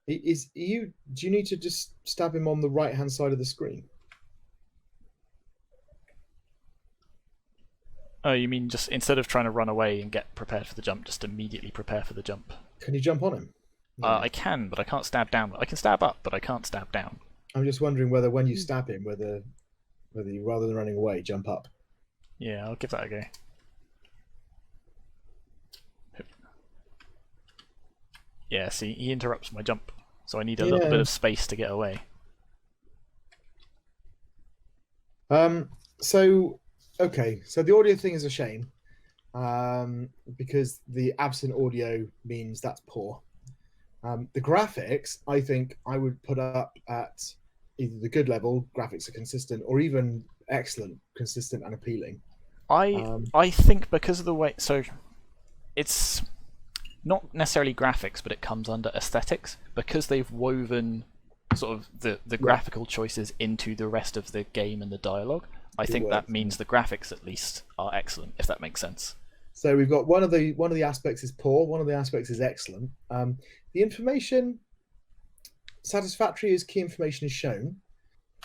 Do you need to just stab him on the right hand side of the screen? Oh, you mean just instead of trying to run away and get prepared for the jump, just immediately prepare for the jump? Can you jump on him? No. I can, but I can't stab down. I can stab up, but I can't stab down. I'm just wondering whether when you stab him, whether you, rather than running away, jump up. Yeah, I'll give that a go. Yeah, see, he interrupts my jump, so I need a little bit of space to get away. So the audio thing is a shame, because the absent audio means that's poor. The graphics, I think I would put up at either the good level, graphics are consistent, or even excellent, consistent and appealing. I think because of the way, so it's not necessarily graphics, but it comes under aesthetics, because they've woven sort of the graphical choices into the rest of the game and the dialogue. I think that means the graphics at least are excellent, if that makes sense. So we've got one of the aspects is poor, one of the aspects is excellent. The information, satisfactory is key information is shown.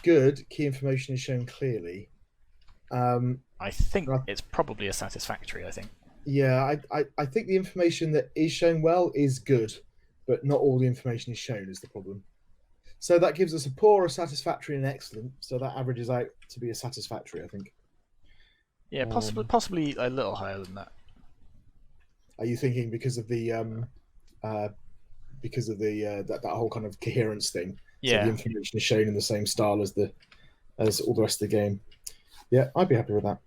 Good, key information is shown clearly. I think it's probably a satisfactory, I think. Yeah, I think the information that is shown well is good, but not all the information is shown is the problem. So that gives us a poor, a satisfactory, and excellent. So that averages out to be a satisfactory, I think. Yeah, possibly a little higher than that. Are you thinking because of the that whole kind of coherence thing? Yeah. So the information is shown in the same style as all the rest of the game. Yeah, I'd be happy with that.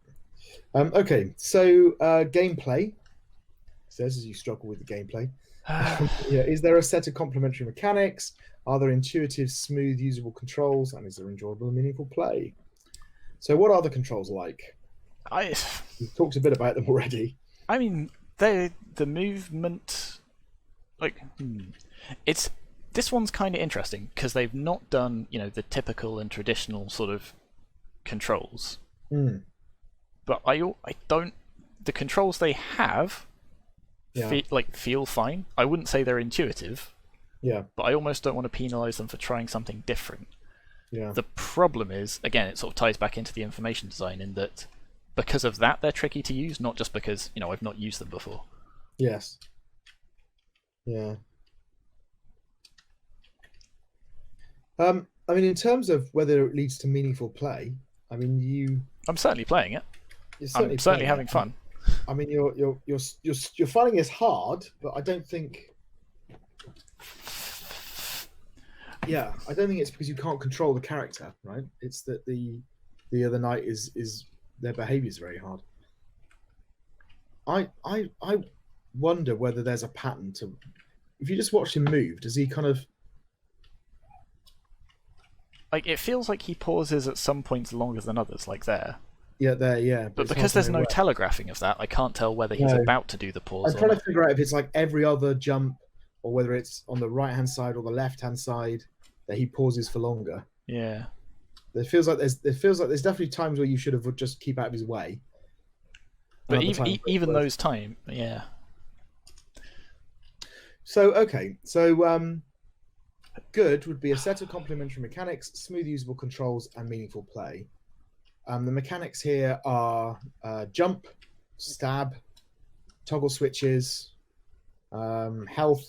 Okay, so gameplay. Says as you struggle with the gameplay. Yeah, is there a set of complementary mechanics? Are there intuitive, smooth, usable controls? And is there enjoyable and meaningful play? So what are the controls like? We've talked a bit about them already. I mean, the movement, this one's kind of interesting because they've not done, the typical and traditional sort of controls. But I don't. The controls they have feel fine. I wouldn't say they're intuitive. Yeah. But I almost don't want to penalise them for trying something different. Yeah. The problem is, again, it sort of ties back into the information design in that because of that they're tricky to use, not just because, I've not used them before. Yes. Yeah. I mean, in terms of whether it leads to meaningful play, I mean, I'm certainly playing it. I'm certainly having fun. I mean, you're finding this hard, but I don't think. Yeah, I don't think it's because you can't control the character, right? It's that the other knight is their behaviour is very hard. I wonder whether there's a pattern to. If you just watch him move, does he kind of? It feels like he pauses at some points longer than others, like there. Yeah, there, yeah. But because there's no telegraphing of that, I can't tell whether he's about to do the pause. I'm trying to figure out if it's like every other jump, or whether it's on the right-hand side or the left-hand side that he pauses for longer. Yeah. There feels like there's definitely times where you should have just keep out of his way. But even those times, yeah. So good would be a set of complementary mechanics, smooth usable controls, and meaningful play. The mechanics here are jump, stab, toggle switches, health.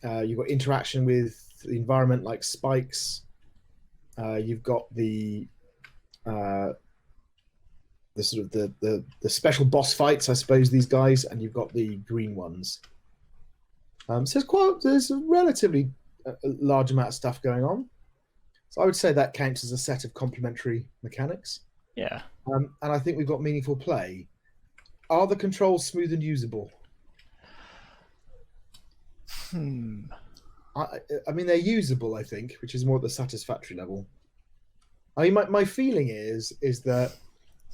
You've got interaction with the environment like spikes. You've got the sort of the special boss fights, I suppose, these guys, and you've got the green ones. So there's a relatively large amount of stuff going on. So I would say that counts as a set of complementary mechanics. Yeah. And I think we've got meaningful play. Are the controls smooth and usable? I mean, they're usable, I think, which is more at the satisfactory level. I mean, my feeling is that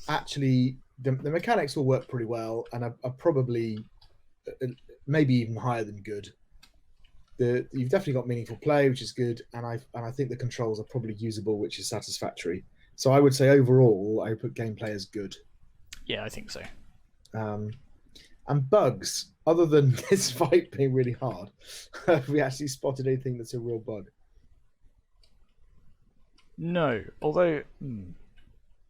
actually the mechanics will work pretty well and are probably maybe even higher than good. You've definitely got meaningful play, which is good, and I think the controls are probably usable, which is satisfactory. So I would say overall, I put gameplay as good. Yeah, I think so. And bugs, other than this fight being really hard, have we actually spotted anything that's a real bug? No, although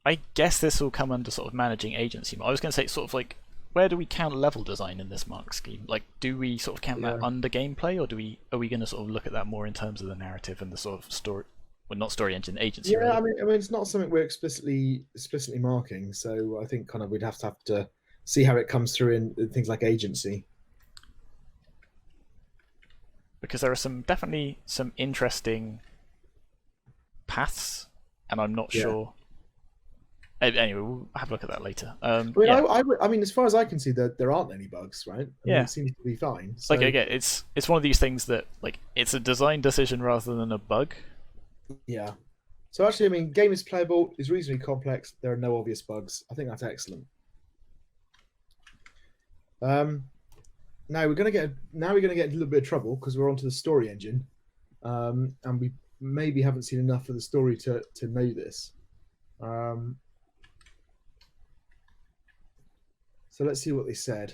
I guess this will come under sort of managing agency. I was going to say sort of like, where do we count level design in this mark scheme? Like, do we sort of count that under gameplay, or are we going to sort of look at that more in terms of the narrative and the sort of story? Well, not story engine, agency. Yeah, really. I mean, it's not something we're explicitly marking. So I think kind of we'd have to see how it comes through in things like agency. Because there are definitely some interesting paths, and I'm not sure. Anyway, we'll have a look at that later. I mean, as far as I can see, there aren't any bugs, right? I mean, it seems to be fine. So... Like again, it's one of these things that like it's a design decision rather than a bug. Yeah. So actually, I mean, game is playable, is reasonably complex. There are no obvious bugs. I think that's excellent. Now we're gonna get into a little bit of trouble because we're onto the story engine, and we maybe haven't seen enough of the story to know this. So let's see what they said.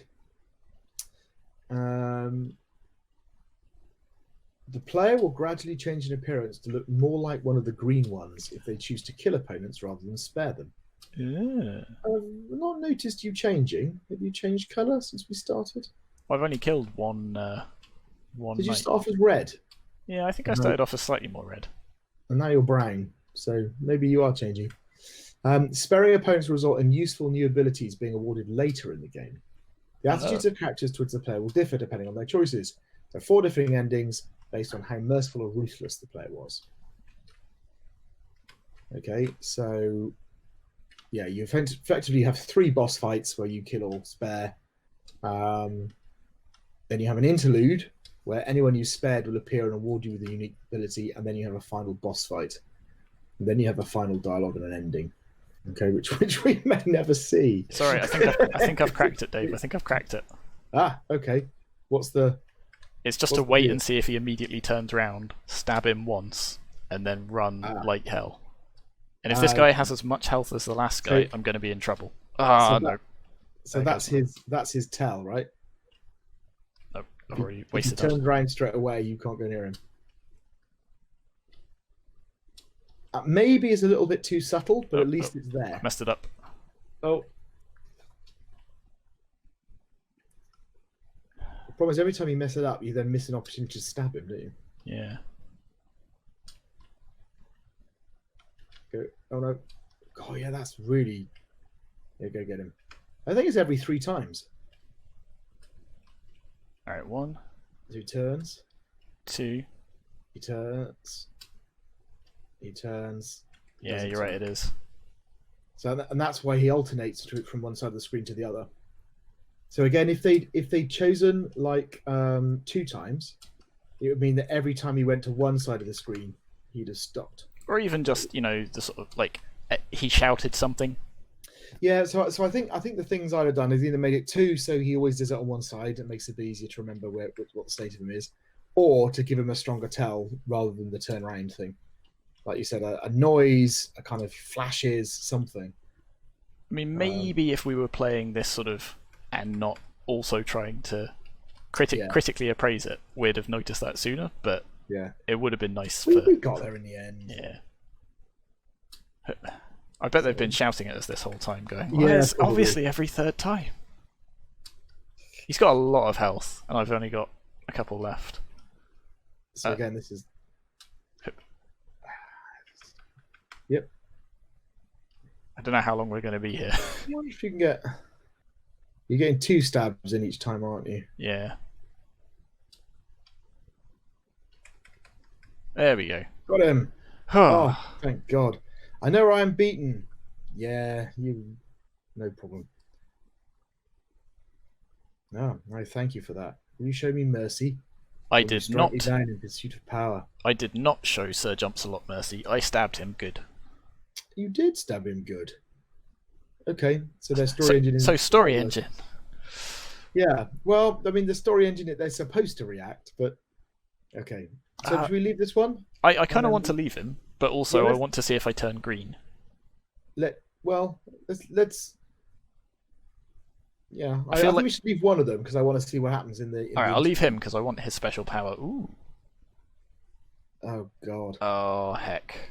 The player will gradually change in appearance to look more like one of the green ones if they choose to kill opponents rather than spare them. Yeah. I've not noticed you changing. Have you changed colour since we started? I've only killed one. Did you start off as red? Yeah, I think I started off as slightly more red. And now you're brown, so maybe you are changing. Sparing opponents will result in useful new abilities being awarded later in the game. The attitudes of characters towards the player will differ depending on their choices. There are 4 differing endings based on how merciful or ruthless the player was. Okay, so yeah, you effectively have 3 boss fights where you kill or spare. Then you have an interlude where anyone you spared will appear and award you with a unique ability, and then you have a final boss fight. And then you have a final dialogue and an ending. Okay, which we may never see. Sorry, I think I've cracked it, Dave. I think I've cracked it. Ah, okay. What's the? It's just to wait and see if he immediately turns round, stab him once, and then run like hell. And if this guy has as much health as the last guy, I'm going to be in trouble. No. So that's his tell, right? Nope, I've already wasted it. If he turns around straight away, you can't go near him. Maybe it's a little bit too subtle, but at least it's there. I messed it up. Oh. The problem is every time you mess it up, you then miss an opportunity to stab him, don't you? Yeah. Go. Oh no. Oh yeah, that's really. Yeah, go get him. I think it's every 3 times. All right, 1. 2 turns. 2. He turns. He turns. Yeah, you're right. It is. So, and that's why he alternates from one side of the screen to the other. So again, if they'd chosen like 2 times, it would mean that every time he went to one side of the screen, he'd have stopped. Or even just the sort of like he shouted something. Yeah. So I think the things I'd have done is either made it 2, so he always does it on one side. It makes it a bit easier to remember what the state of him is, or to give him a stronger tell rather than the turn around thing. Like you said, a noise, a kind of flashes, something. I mean, maybe if we were playing this sort of and not also trying to critically appraise it, we'd have noticed that sooner. But yeah, it would have been nice. We got there in the end. Yeah. I bet they've been shouting at us this whole time, going, well, yeah, it's obviously every 3rd time. He's got a lot of health, and I've only got a couple left. So again, this is. Yep. I don't know how long we're going to be here. I wonder if you can get. You're getting 2 stabs in each time, aren't you? Yeah. There we go. Got him. Oh, thank God. I know where I'm beaten. Yeah, no problem. No, thank you for that. Will you show me mercy? I did not. Down in pursuit of power. I did not show Sir Jumps-a-Lot mercy. I stabbed him good. You did stab him good. Okay, so their story engine is... So story engine. Yeah, well, I mean, the story engine, they're supposed to react, but... Okay, so should we leave this one? I kind of want to leave him, but also I want to see if I turn green. Let's Yeah, I I feel think like. we should leave one of them because I want to see what happens in the. All right, I'll leave him because I want his special power. Ooh. Oh God. Oh heck.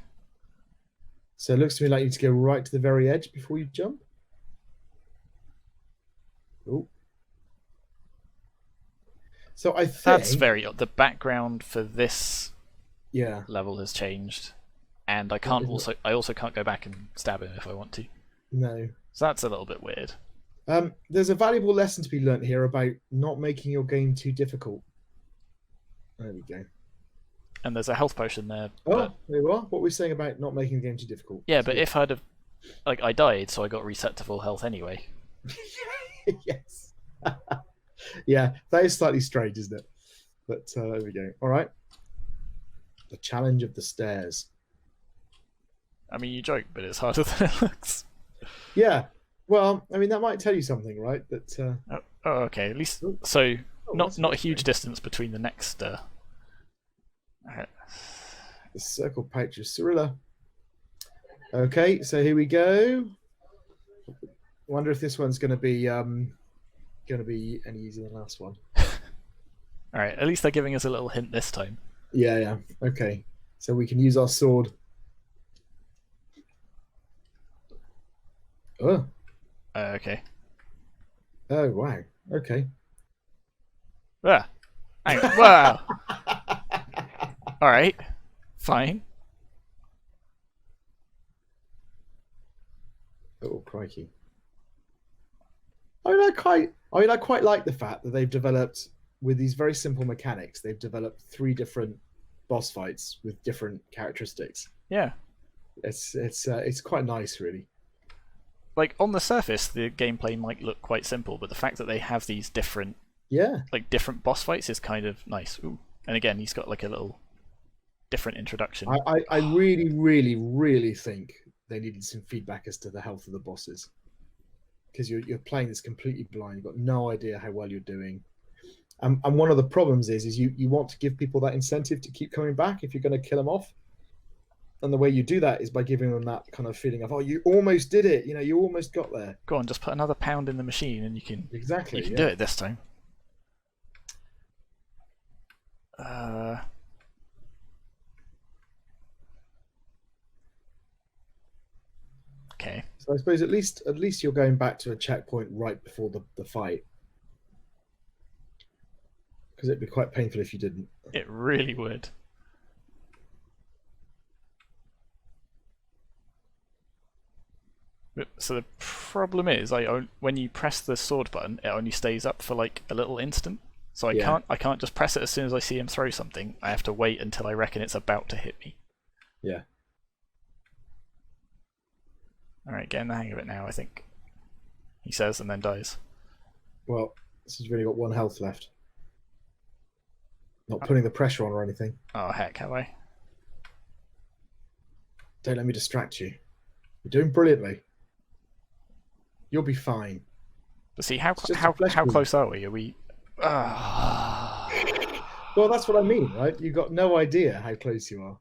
So it looks to me like you need to go right to the very edge before you jump. Oh. So I think That's very. The background for this yeah. level has changed, and I That can't is also. I also can't go back and stab him if I want to. no. So that's a little bit weird. There's a valuable lesson to be learnt here about not making your game too difficult. There we go. And there's a health potion there. Oh, But, there you are. What were we saying about not making the game too difficult? yeah, That's but good. if I'd have, like, I died, so I got reset to full health anyway. Yes. Yeah, that is slightly strange, isn't it? But there we go. All right. The challenge of the stairs. I mean, you joke, but it's harder than it looks. Yeah. Well, I mean, that might tell you something, right? That Oh, okay. At least oh, so that's not a very huge strange. distance between the next. Alright. The circle pouch of Cirilla. Okay, so here we go. Wonder if this one's going to be any easier than the last one. All right. At least they're giving us a little hint this time. Yeah, yeah. Okay, so we can use our sword. Oh, Okay. oh, wow. Okay. Ah. Hang on. Wow. All right. Fine. Oh, crikey. I quite like the fact that they've developed with these very simple mechanics. They've developed 3 different boss fights with different characteristics. Yeah. It's quite nice, really. Like on the surface, the gameplay might look quite simple, but the fact that they have these different Yeah, different boss fights is kind of nice. Ooh. And again, he's got like a little different introduction. I really, really, really think they needed some feedback as to the health of the bosses, because you're playing this completely blind. You've got no idea how well you're doing. And one of the problems is you want to give people that incentive to keep coming back if you're going to kill them off. And the way you do that is by giving them that kind of feeling of, oh, you almost did it. You know, you almost got there. Go on, just put another pound in the machine, and you can Exactly. do it this time. Okay. So I suppose at least you're going back to a checkpoint right before the fight, because it'd be quite painful if you didn't. It really would. So the problem is, when you press the sword button, it only stays up for like a little instant. So I can't just press it as soon as I see him throw something. I have to wait until I reckon it's about to hit me. Yeah. All right, getting the hang of it now, I think. He says and then dies. Well, this has really got 1 health left. Not putting the pressure on or anything. Oh heck, have I? Don't let me distract you. You're doing brilliantly. You'll be fine. But see, how It's just a flesh wound. close are we? Are we? Well, that's what I mean, right? You've got no idea how close you are.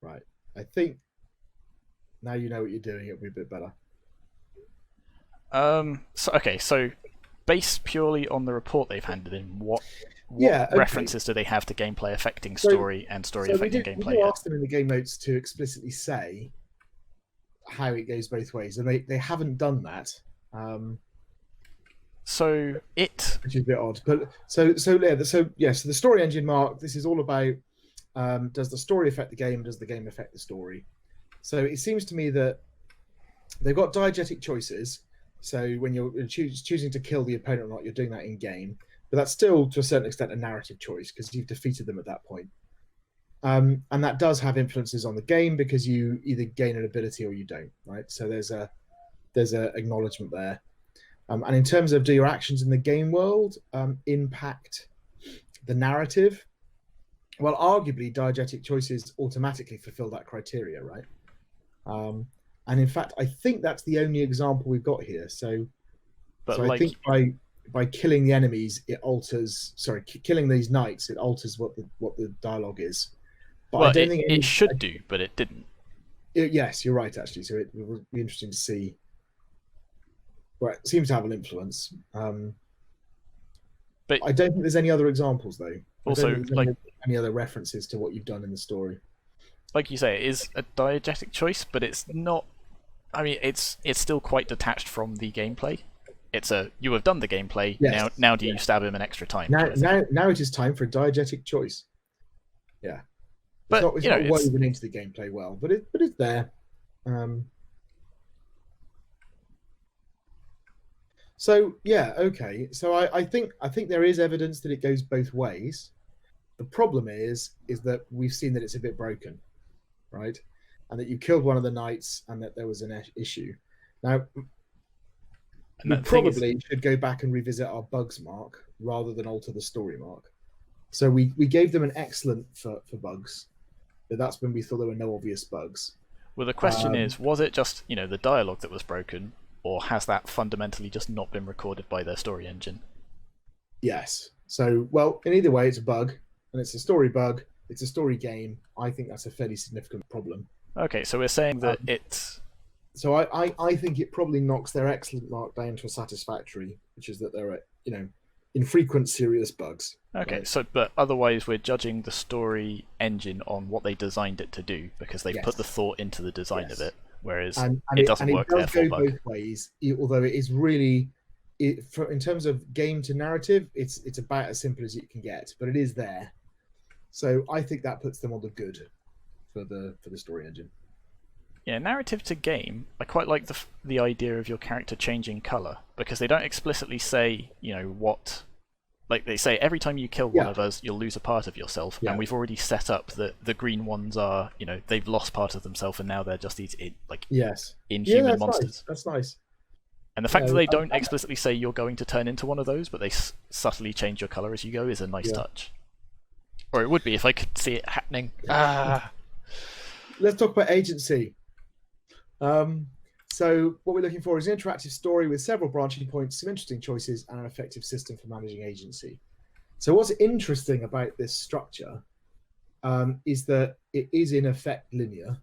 Right. I think now you know what you're doing, it'll be a bit better. So based purely on the report they've handed in, what Yeah, okay. references do they have to gameplay affecting story and story affecting we gameplay? do ask them in the game notes to explicitly say how it goes both ways, and they haven't done that. So which is a bit odd, but so the story engine, Mark. This is all about does the story affect the game? Does the game affect the story? So it seems to me that they've got diegetic choices. So when you're choosing to kill the opponent or not, you're doing that in game, but that's still to a certain extent a narrative choice because you've defeated them at that point. And that does have influences on the game because you either gain an ability or you don't, right? So there's a acknowledgement there. And in terms of do your actions in the game world impact the narrative? Well, arguably, diegetic choices automatically fulfill that criteria, right? And in fact, I think that's the only example we've got here. So I think by killing the enemies, it alters. Sorry, killing these knights, it alters what the dialogue is. But well, I don't think it should do, but it didn't. Yes, you're right, actually. So it will be interesting to see well, it seems to have an influence. But I don't think there's any other examples, though. I also, don't think there's any other references to what you've done in the story. like you say, it is a diegetic choice, but it's not. I mean, it's still quite detached from the gameplay. It's a you have done the gameplay. Yes. Now do you stab him an extra time? Now it is time for a diegetic choice. Yeah, But it's not woven into the gameplay well, but it's there. So yeah, okay. So I think there is evidence that it goes both ways. The problem is that we've seen that it's a bit broken, right? And that you killed one of the knights, and that there was an issue. Now, we probably should go back and revisit our bugs mark rather than alter the story mark. So we gave them an excellent for bugs, but that's when we thought there were no obvious bugs. Well, the question is, was it just the dialogue that was broken, or has that fundamentally just not been recorded by their story engine? Yes. So, well, in either way, it's a bug, and it's a story bug. It's a story game. I think that's a fairly significant problem. Okay, so we're saying that it's... So I think it probably knocks their excellent mark down to a satisfactory, which is that there are, infrequent serious bugs. Okay, right? so but otherwise we're judging the story engine on what they designed it to do, because they put the thought into the design of it, whereas it doesn't work. It does go both ways, although it is really, in terms of game to narrative, it's about as simple as you can get, but it is there. So I think that puts them on the good for the story engine. Yeah, narrative to game, I quite like the idea of your character changing colour, because they don't explicitly say, what... Like, they say, every time you kill one of us, you'll lose a part of yourself, and we've already set up that the green ones are, they've lost part of themselves, and now they're just these, inhuman monsters. Nice. That's nice. And the fact that they don't explicitly say you're going to turn into one of those, but they subtly change your colour as you go, is a nice touch. Or it would be if I could see it happening. Let's talk about agency. So what we're looking for is an interactive story with several branching points, some interesting choices, and an effective system for managing agency. So what's interesting about this structure is that it is in effect linear.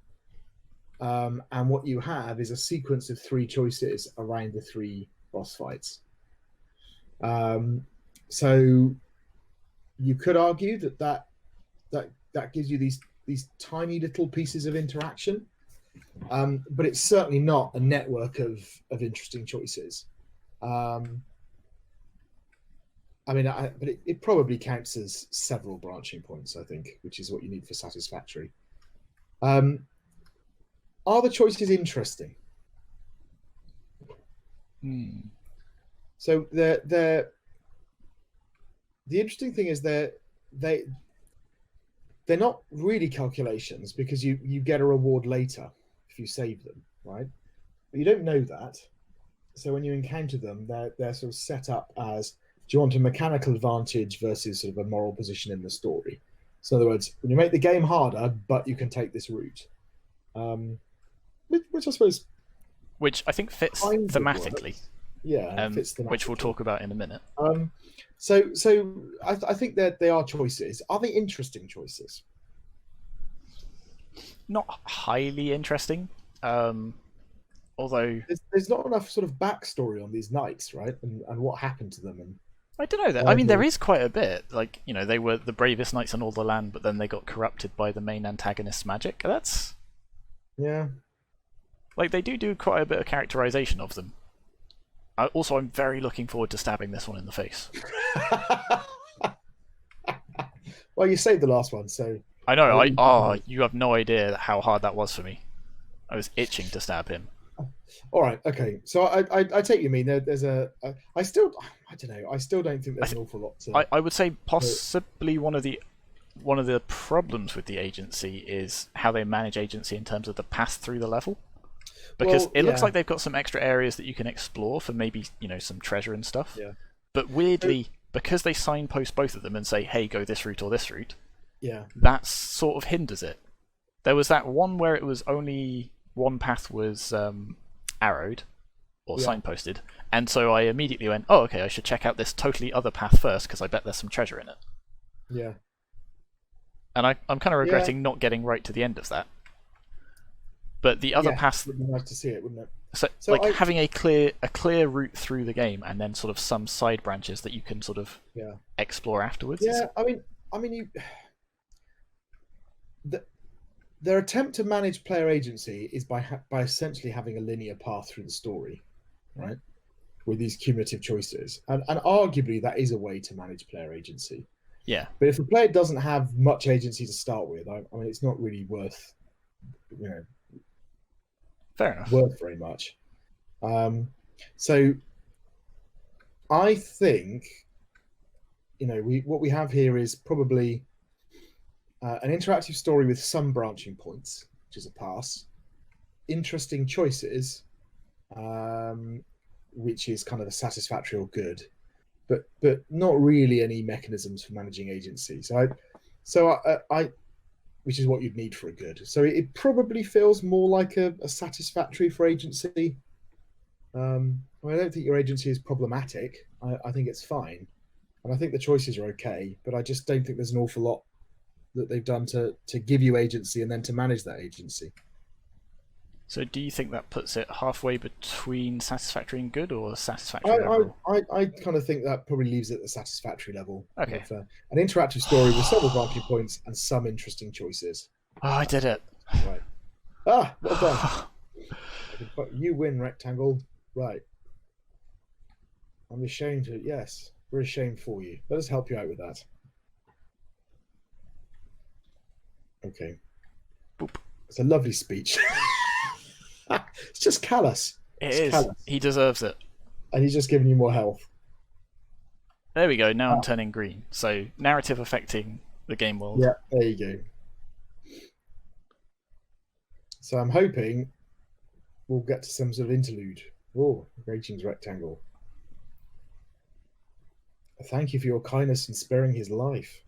And what you have is a sequence of 3 choices around the 3 boss fights. So you could argue that gives you these tiny little pieces of interaction. But it's certainly not a network of interesting choices. But it probably counts as several branching points, I think, which is what you need for satisfactory. Are the choices interesting? So the interesting thing is they're not really calculations, because you get a reward later if you save them, right? But you don't know that. So when you encounter them, they're sort of set up as, do you want a mechanical advantage versus sort of a moral position in the story? So in other words, when you make the game harder, but you can take this route. Which I suppose... Which I think fits thematically. Yeah, fits thematically. Which we'll talk about in a minute. So I think that they are choices. Are they interesting choices? Not highly interesting, although there's not enough sort of backstory on these knights, right? And what happened to them. And I don't know that. I mean, there is quite a bit. Like, they were the bravest knights on all the land, but then they got corrupted by the main antagonist's magic. That's like, they do quite a bit of characterization of them. Also, I'm very looking forward to stabbing this one in the face. Well, you saved the last one, so... I know, you have no idea how hard that was for me. I was itching to stab him. All right, okay. So I take you mean there's I still don't think there's an awful lot to... I would say possibly one of the problems with the agency is how they manage agency in terms of the pass through the level. Because it looks like they've got some extra areas that you can explore for maybe, some treasure and stuff. Yeah. But weirdly, because they signpost both of them and say, hey, go this route or this route, that sort of hinders it. There was that one where it was only one path was arrowed or signposted, and so I immediately went, oh, okay, I should check out this totally other path first, because I bet there's some treasure in it. Yeah. And I'm kind of regretting not getting right to the end of that. But the other path... It would be nice to see it, wouldn't it? So, So like having a clear route through the game, and then sort of some side branches that you can sort of yeah, explore afterwards. yeah. Their attempt to manage player agency is by essentially having a linear path through the story, right? With these cumulative choices, and arguably that is a way to manage player agency. Yeah. But if a player doesn't have much agency to start with, I mean, it's not really worth, Fair enough. worth very much. So I think, what we have here is probably an interactive story with some branching points, which is a pass. Interesting choices, which is kind of a satisfactory or good, but not really any mechanisms for managing agency. So I which is what you'd need for a good. So it probably feels more like a satisfactory for agency. I don't think your agency is problematic. I think it's fine, and I think the choices are okay. But I just don't think there's an awful lot that they've done to give you agency and then to manage that agency. So do you think that puts it halfway between satisfactory and good, or satisfactory overall? I kind of think that probably leaves it at the satisfactory level. Okay. An interactive story with several branching points and some interesting choices. Oh, I did it. Right. Well done. You win, Rectangle. Right. I'm ashamed to... Yes, we're ashamed for you. Let us help you out with that. Okay. Boop. It's a lovely speech. It's just callous. It is. Callous. He deserves it. And he's just giving you more health. There we go. Now I'm turning green. So narrative affecting the game world. Yeah, there you go. So I'm hoping we'll get to some sort of interlude. Oh, Greetings, Rectangle. Thank you for your kindness in sparing his life.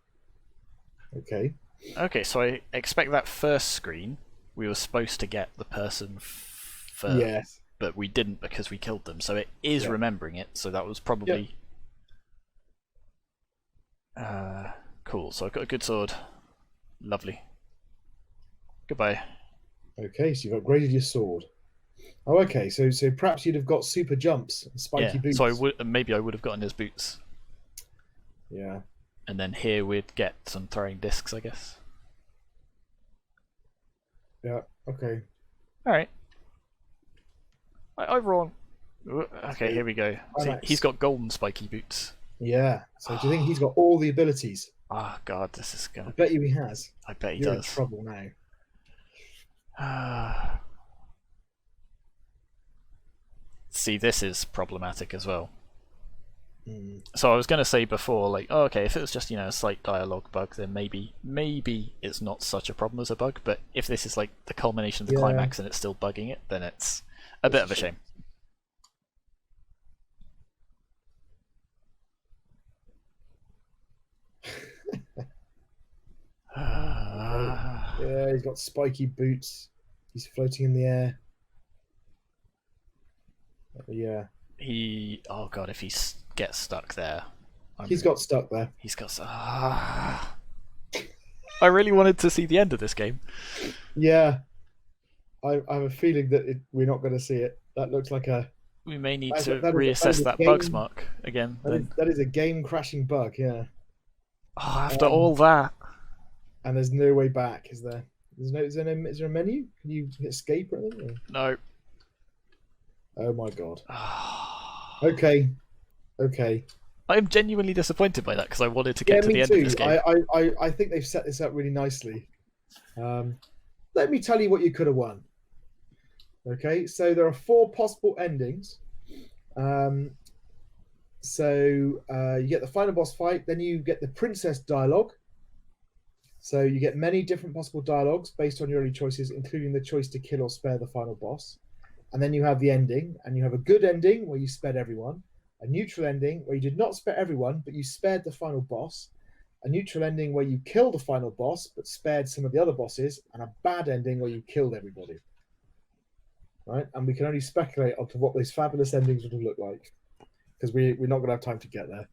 Okay. Okay, so I expect that first screen we were supposed to get the person first, yes, but we didn't because we killed them. So it is remembering it. So that was probably cool. So I've got a good sword. Lovely. Goodbye. Okay, so you've upgraded your sword. Oh, okay. So perhaps you'd have got super jumps and spiky boots. So maybe I would have gotten his boots. Yeah. And then here we'd get some throwing discs, I guess. Yeah. Okay. All right. Overall, okay. Here we go. See, he's got golden spiky boots. Yeah. So do you think he's got all the abilities? Oh God, this is gonna. I bet you he has. I bet he You're does. in trouble now. See, this is problematic as well. Mm. So I was going to say before, like, oh, okay, if it was just a slight dialogue bug, then maybe it's not such a problem as a bug. But if this is like the culmination of the climax and it's still bugging it, then it's a bit of a shame. Yeah, he's got spiky boots. He's floating in the air. Yeah. Oh God, if he gets stuck there. He's got stuck there. He's got. I really wanted to see the end of this game. Yeah. I have a feeling that we're not going to see it. That looks like a... We may need to reassess that bugs mark again. That is a game-crashing bug, yeah. Oh, after all that. And there's no way back, is there? Is there a menu? Can you escape or anything? Or? No. Oh my God. Okay. I'm genuinely disappointed by that because I wanted to get to the end of this game. I think they've set this up really nicely. Let me tell you what you could have won. Okay, so there are 4 possible endings. So you get the final boss fight, then you get the princess dialogue. So you get many different possible dialogues based on your early choices, including the choice to kill or spare the final boss. And then you have the ending, and you have a good ending where you spared everyone, a neutral ending where you did not spare everyone, but you spared the final boss, a neutral ending where you killed the final boss, but spared some of the other bosses, and a bad ending where you killed everybody. Right? And we can only speculate onto what those fabulous endings would have looked like, because we're not going to have time to get there.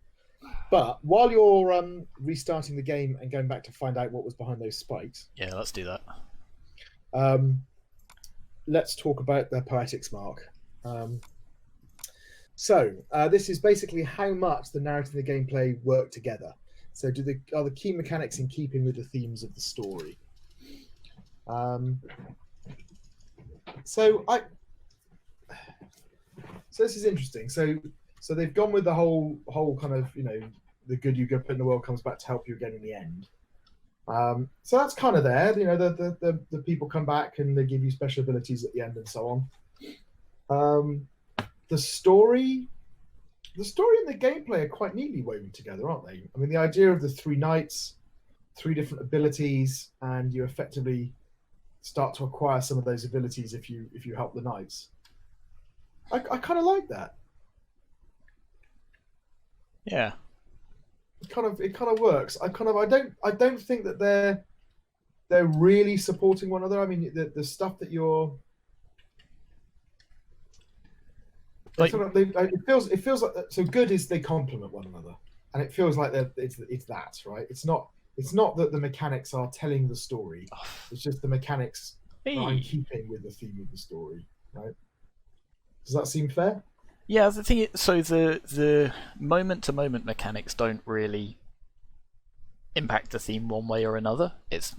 But while you're restarting the game and going back to find out what was behind those spikes... Yeah, let's do that. Let's talk about the poetics mark. So this is basically how much the narrative and the gameplay work together. So are the key mechanics in keeping with the themes of the story? So this is interesting. So they've gone with the whole kind of, the good you go put in the world comes back to help you again in the end. So that's kind of there. The people come back and they give you special abilities at the end and so on. The story and the gameplay are quite neatly woven together, aren't they? I mean, the idea of the 3 knights, 3 different abilities, and you effectively start to acquire some of those abilities if you help the knights. I kind of like that. Yeah. It kind of works. I don't think that they're really supporting one another. I mean, the stuff that you're like, it feels like so good is they complement one another, and it feels like it's that, right? It's not that the mechanics are telling the story. It's just the mechanics are in keeping with the theme of the story, right? Does that seem fair? Yeah, the thing is, so the moment-to-moment mechanics don't really impact the theme one way or another. It's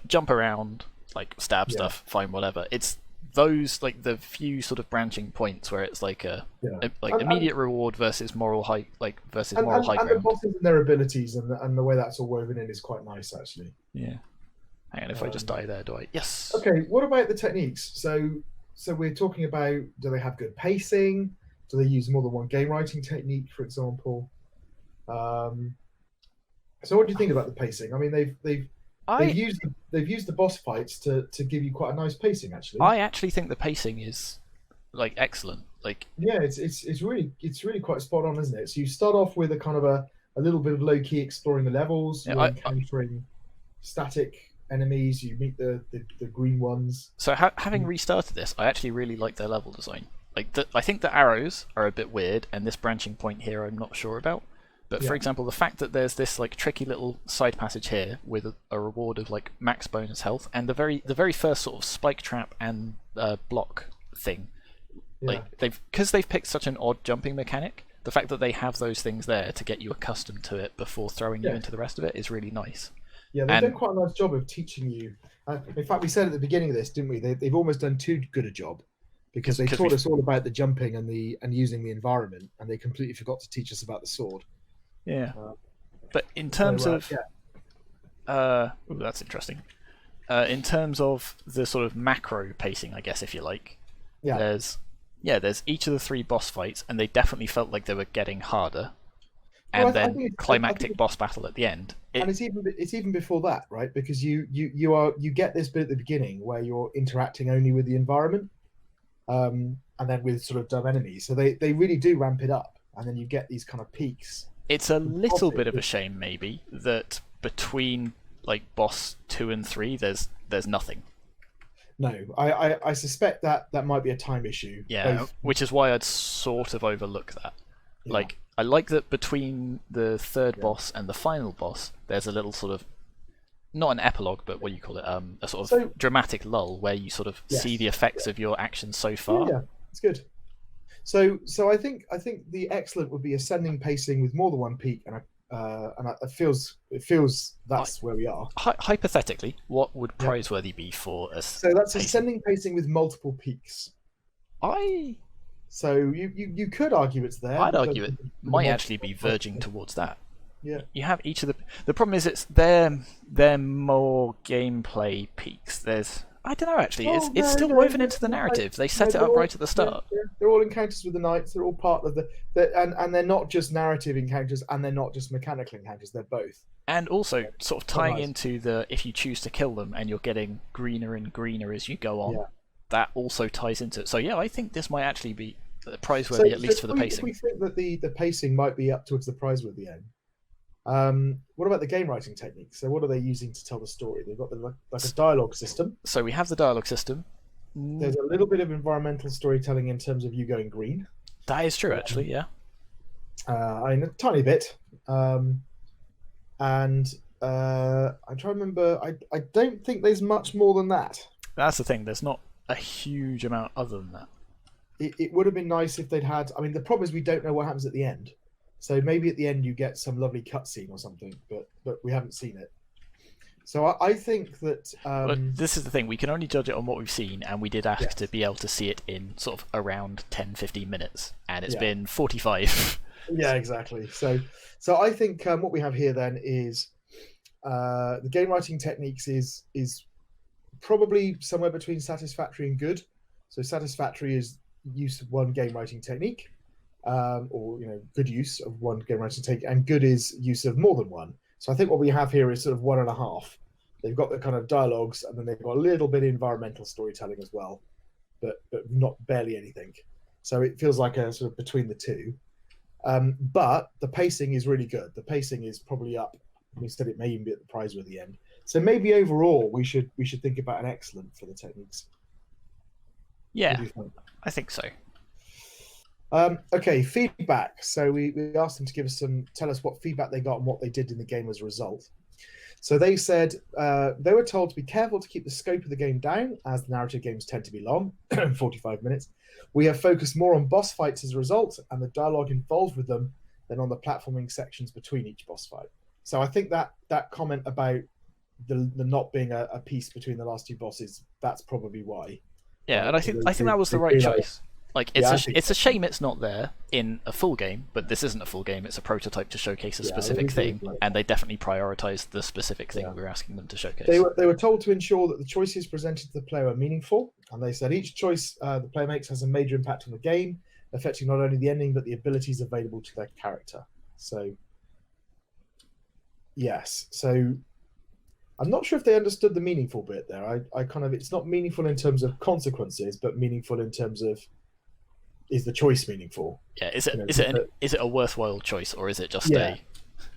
jump around, like stab stuff, fine, whatever. It's those like the few sort of branching points where it's like immediate reward versus moral high ground. And the bosses and their abilities and the way that's all woven in is quite nice, actually. Yeah. Hang on, if I just die there, do I? Yes. Okay. What about the techniques? So we're talking about, do they have good pacing? Do they use more than one game writing technique, for example? So what do you think about the pacing? I mean, they've used the boss fights to give you quite a nice pacing, actually. I actually think the pacing is like excellent. Like, yeah, it's really quite spot on, isn't it? So you start off with a kind of a little bit of low key exploring the levels. You're encountering static enemies. You meet the green ones. So having restarted this, I actually really like their level design. Like, I think the arrows are a bit weird, and this branching point here I'm not sure about. But for example, the fact that there's this like tricky little side passage here with a reward of like max bonus health, and the very first sort of spike trap and block thing, like because they've picked such an odd jumping mechanic. The fact that they have those things there to get you accustomed to it before throwing you into the rest of it is really nice. Yeah, they've done quite a nice job of teaching you. In fact, we said at the beginning of this, didn't we? They've almost done too good a job, because they taught us all about the jumping and using the environment, and they completely forgot to teach us about the sword. Yeah, but in terms of that's interesting. In terms of the sort of macro pacing, I guess, if you like, there's each of the 3 boss fights, and they definitely felt like they were getting harder, and then climactic boss battle at the end. And it's even before that, right? Because you get this bit at the beginning where you're interacting only with the environment, and then with sort of dumb enemies. So they really do ramp it up, and then you get these kind of peaks. It's a little bit of a shame, maybe, that between like boss 2 and 3, there's nothing. No, I suspect that might be a time issue. Yeah, which is why I'd sort of overlook that. Yeah. Like, I like that between the 3rd boss and the final boss, there's a little sort of, not an epilogue, but what do you call it? A sort of dramatic lull where you sort of see the effects of your actions so far. Yeah, it's good. So I think the excellent would be ascending pacing with more than one peak, and it feels that's where we are. Hypothetically, what would praiseworthy be for us? So that's ascending pacing with multiple peaks. So you could argue it's there. I'd argue it might actually be verging towards that. Yeah. You have each of the problem is they're more gameplay peaks. I don't know, actually. It's still woven into the narrative. They set it up right at the start. They're all encounters with the knights. They're all part of and they're not just narrative encounters, and they're not just mechanical encounters. They're both. And also, sort of tying into if you choose to kill them, and you're getting greener and greener as you go on, that also ties into it. So yeah, I think this might actually be praiseworthy, at least for the pacing. We think that the pacing might be up towards the praiseworthy end. What about the game writing techniques? So what are they using to tell the story? They've got like a dialogue system. So we have the dialogue system. There's a little bit of environmental storytelling in terms of you going green. That is true, actually, yeah. A tiny bit. I'm trying to remember. I don't think there's much more than that. That's the thing. There's not a huge amount other than that. it would have been nice if they'd had. I mean, the problem is we don't know what happens at the end. So maybe at the end you get some lovely cutscene or something, but we haven't seen it. So I think that this is the thing, we can only judge it on what we've seen, and we did ask to be able to see it in sort of around 10-15 minutes, and it's been 45. Yeah, exactly. So I think what we have here then is the game writing techniques is probably somewhere between satisfactory and good. So satisfactory is use of one game writing technique, or good use of one game writing technique, and good is use of more than one. So I think what we have here is sort of 1.5. They've got the kind of dialogues, and then they've got a little bit of environmental storytelling as well, but not barely anything. So it feels like a sort of between the two. But the pacing is really good. The pacing is probably up. We said it may even be at the prize at the end. So maybe overall we should think about an excellent for the techniques. Yeah, I think so. Okay, feedback. So we asked them to tell us what feedback they got and what they did in the game as a result. So they said they were told to be careful to keep the scope of the game down, as the narrative games tend to be long, 45 minutes. We have focused more on boss fights as a result, and the dialogue involved with them than on the platforming sections between each boss fight. So I think that comment about the not being a piece between the last two bosses, that's probably why. Yeah, and I think that was the right choice. Like it's a shame it's not there in a full game, but this isn't a full game, it's a prototype to showcase a specific thing, and they definitely prioritized the specific thing we were asking them to showcase. They were told to ensure that the choices presented to the player are meaningful, and they said each choice the player makes has a major impact on the game, affecting not only the ending but the abilities available to their character. So yes, so I'm not sure if they understood the meaningful bit there. I kind of, it's not meaningful in terms of consequences, but meaningful in terms of, is the choice meaningful? Yeah, is it a worthwhile choice, or is it just a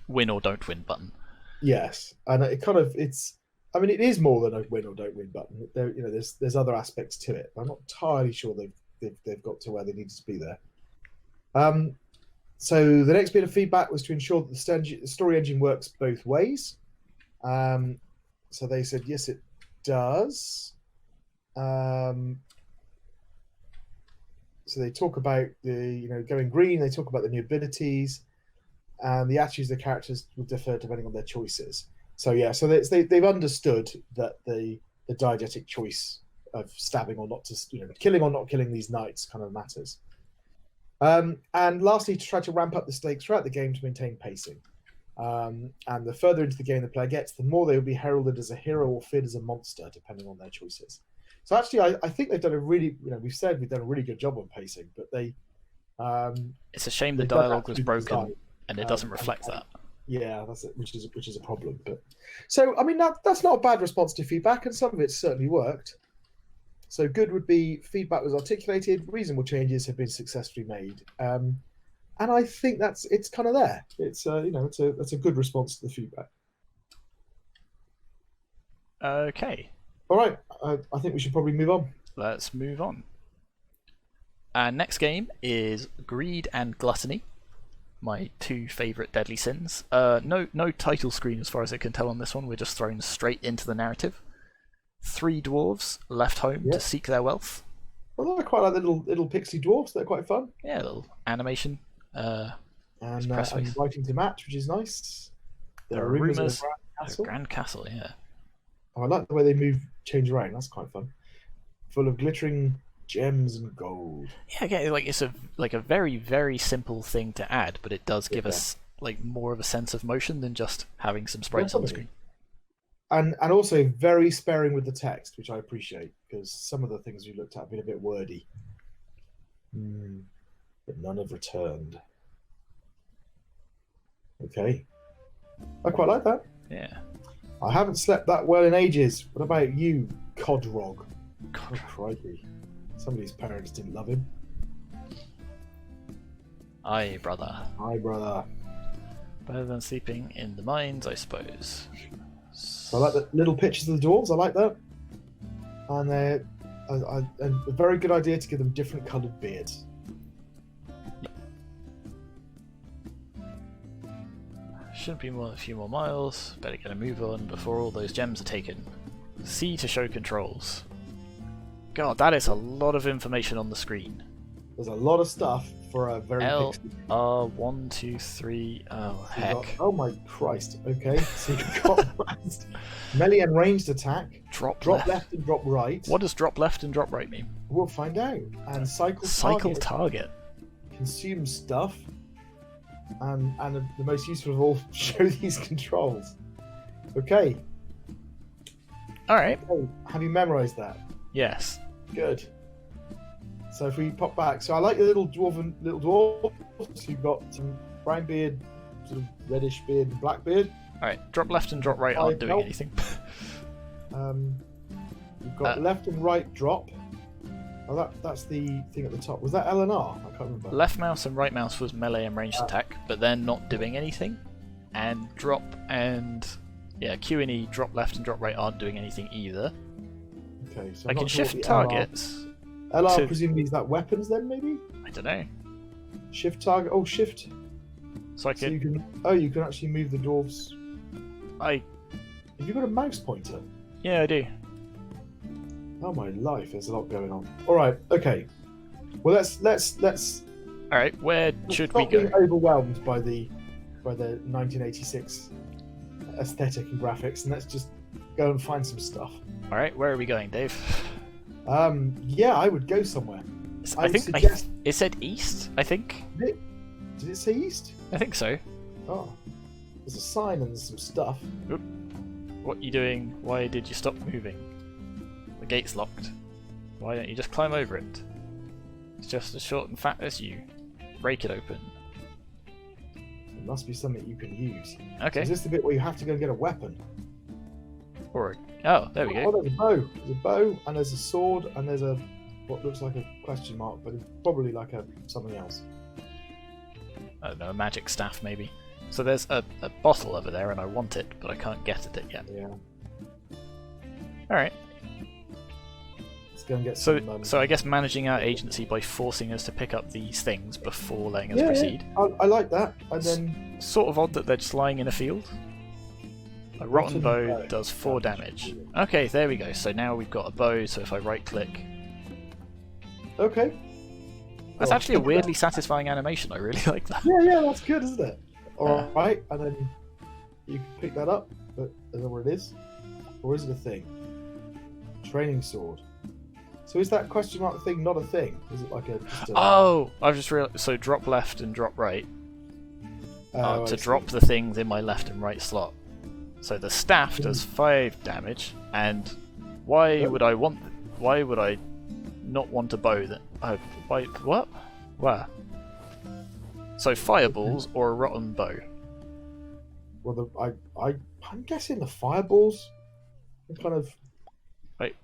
win or don't win button? Yes, and it kind of, I mean, it is more than a win or don't win button. There, there's other aspects to it. I'm not entirely sure they've got to where they needed to be there. So the next bit of feedback was to ensure that the story engine works both ways. So they said, yes, it does. So they talk about the, going green, they talk about the new abilities, and the attitudes of the characters will differ depending on their choices. So yeah, so they've understood that the diegetic choice of stabbing or not, killing or not killing these knights kind of matters. And lastly, to try to ramp up the stakes throughout the game to maintain pacing. And the further into the game the player gets, the more they will be heralded as a hero or feared as a monster, depending on their choices. So actually, I think they've done a really, we've done a really good job on pacing, but they. It's a shame the dialogue was broken, and it doesn't reflect that. Yeah, that's it, which is a problem. But so I mean that's not a bad response to feedback, and some of it certainly worked. So good would be feedback was articulated, reasonable changes have been successfully made, and I think it's kind of there. It's it's a good response to the feedback. Okay. All right, I think we should probably move on. Let's move on. Our next game is Greed and Gluttony, my two favourite deadly sins. No title screen as far as I can tell on this one. We're just thrown straight into the narrative. 3 dwarves left home to seek their wealth. Well, I quite like the little pixie dwarves. They're quite fun. Yeah, a little animation. And writing to match, which is nice. There are rumours of a grand castle, yeah. Oh, I like the way they change around. That's quite fun. Full of glittering gems and gold. Yeah, again, it's a very, very simple thing to add, but it does give us more of a sense of motion than just having some sprites on the screen. And also very sparing with the text, which I appreciate, because some of the things we looked at have been a bit wordy. But none have returned. Okay. I quite like that. Yeah. I haven't slept that well in ages. What about you, Codrog? Oh, crikey. Somebody's parents didn't love him. Aye, brother. Aye, brother. Better than sleeping in the mines, I suppose. So I like the little pictures of the dwarves. I like that. And they're a very good idea to give them different coloured beards. Shouldn't be a few more miles. Better get a move on before all those gems are taken. C to show controls. God, that is a lot of information on the screen. There's a lot of stuff for a very L pixely. R 1 2 3. Oh So you've got- heck! oh my Christ. Okay, so you've got melee and ranged attack, Drop drop left. left and drop right. What does drop left and drop right mean? We'll find out. And cycle Cycle target, target. consume stuff, and the most useful of all, show these controls. Okay. All right. Oh, have you memorized that? Yes. Good. So if we pop back, so I like the little dwarf. So you've got some brown beard, sort of reddish beard, and black beard. All right. Drop left and drop right aren't doing Nope. anything. You've got left and right drop. Oh, that's the thing at the top. Was that L and R? I can't remember. Left mouse and right mouse was melee and ranged attack, but they're not doing anything. And drop and Q and E, drop left and drop right aren't doing anything either. Okay, so I I'm can not sure what shift the LR targets. LR to- presumably is that weapons then, maybe? I don't know. Shift target. Oh, shift. So I So can. you can. Oh, you can actually move the dwarves. Have you got a mouse pointer? Yeah, I do. Oh my life, there's a lot going on. All right, okay. Well, let's All right. Where should we stop go? being overwhelmed by the 1986 aesthetic and graphics, and let's just go and find some stuff. All right. Where are we going, Dave? Yeah, I would go somewhere. I think suggest- it said east. I think. Did it say east? I think so. Oh, there's a sign and there's some stuff. What are you doing? Why did you stop moving? The gate's locked. Why don't you just climb over it? It's just as short and fat as you. Break it open. It must be something you can use. Okay. Is this the bit where you have to go and get a weapon? Or there we Oh, go. there's a bow. There's a bow, and there's a sword, and there's a what looks like a question mark, but it's probably like a something else. I don't know, a magic staff maybe. So there's a bottle over there, and I want it, but I can't get at it yet. Yeah. All right. Let's go and get So some. so I guess managing our agency by forcing us to pick up these things before letting us yeah, proceed. yeah. I like that. And then Sort of odd that they're just lying in a field. A rotten bow bow. does 4 damage. Okay, there we go. So now we've got a bow, so if I right click... okay. That's Well, actually a weirdly satisfying animation, I really like that. Yeah, that's good, isn't it? All right, and then you can pick that up. But I don't know where it is, or is it a thing? Training sword. So is that question mark thing not a thing? Is it like just a? Oh! I've just realized... So drop left and drop right Oh, to I see. drop the things in my left and right slot. So the staff does 5 damage, and why would I not want a bow that... why... What? Where? So fireballs or a rotten bow? Well, I'm guessing the fireballs. Kind of. Wait.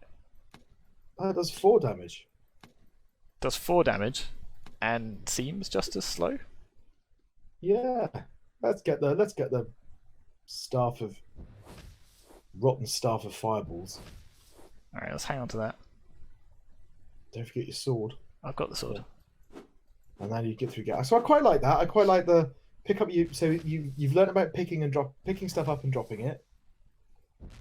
That does 4 damage. Does 4 damage, and seems just as slow? Yeah. Let's get the staff of rotten staff of fireballs. Alright, let's hang on to that. Don't forget your sword. I've got the sword. And then you get through gap. So I quite like that. I quite like the pick up. You've learned about picking stuff up and dropping it,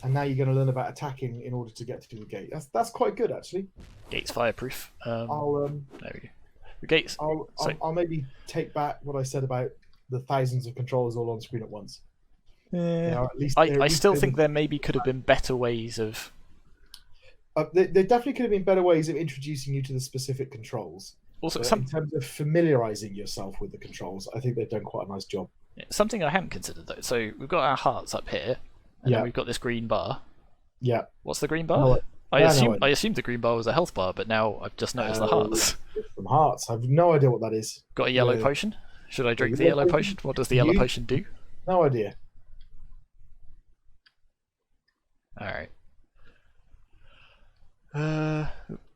and now you're going to learn about attacking in order to get through the gate. That's quite good actually. Gate's fireproof. I'll There we go. The gate's... I'll maybe take back what I said about the thousands of controllers all on screen at once. They are at least- they're at I least still been- think there maybe could have been better ways of... there definitely could have been better ways of introducing you to the specific controls. Also, But in terms of familiarizing yourself with the controls, I think they've done quite a nice job. something I hadn't considered though. So we've got our hearts up here, and Yeah. then we've got this green bar. Yeah. What's the green bar? No, I yeah, no, assumed the green bar was a health bar, but now I've just noticed the hearts. From hearts. I have no idea what that is. Got a yellow Yeah. potion. Should I drink the yellow yellow potion? potion? What does the yellow You- potion do? No idea. All right.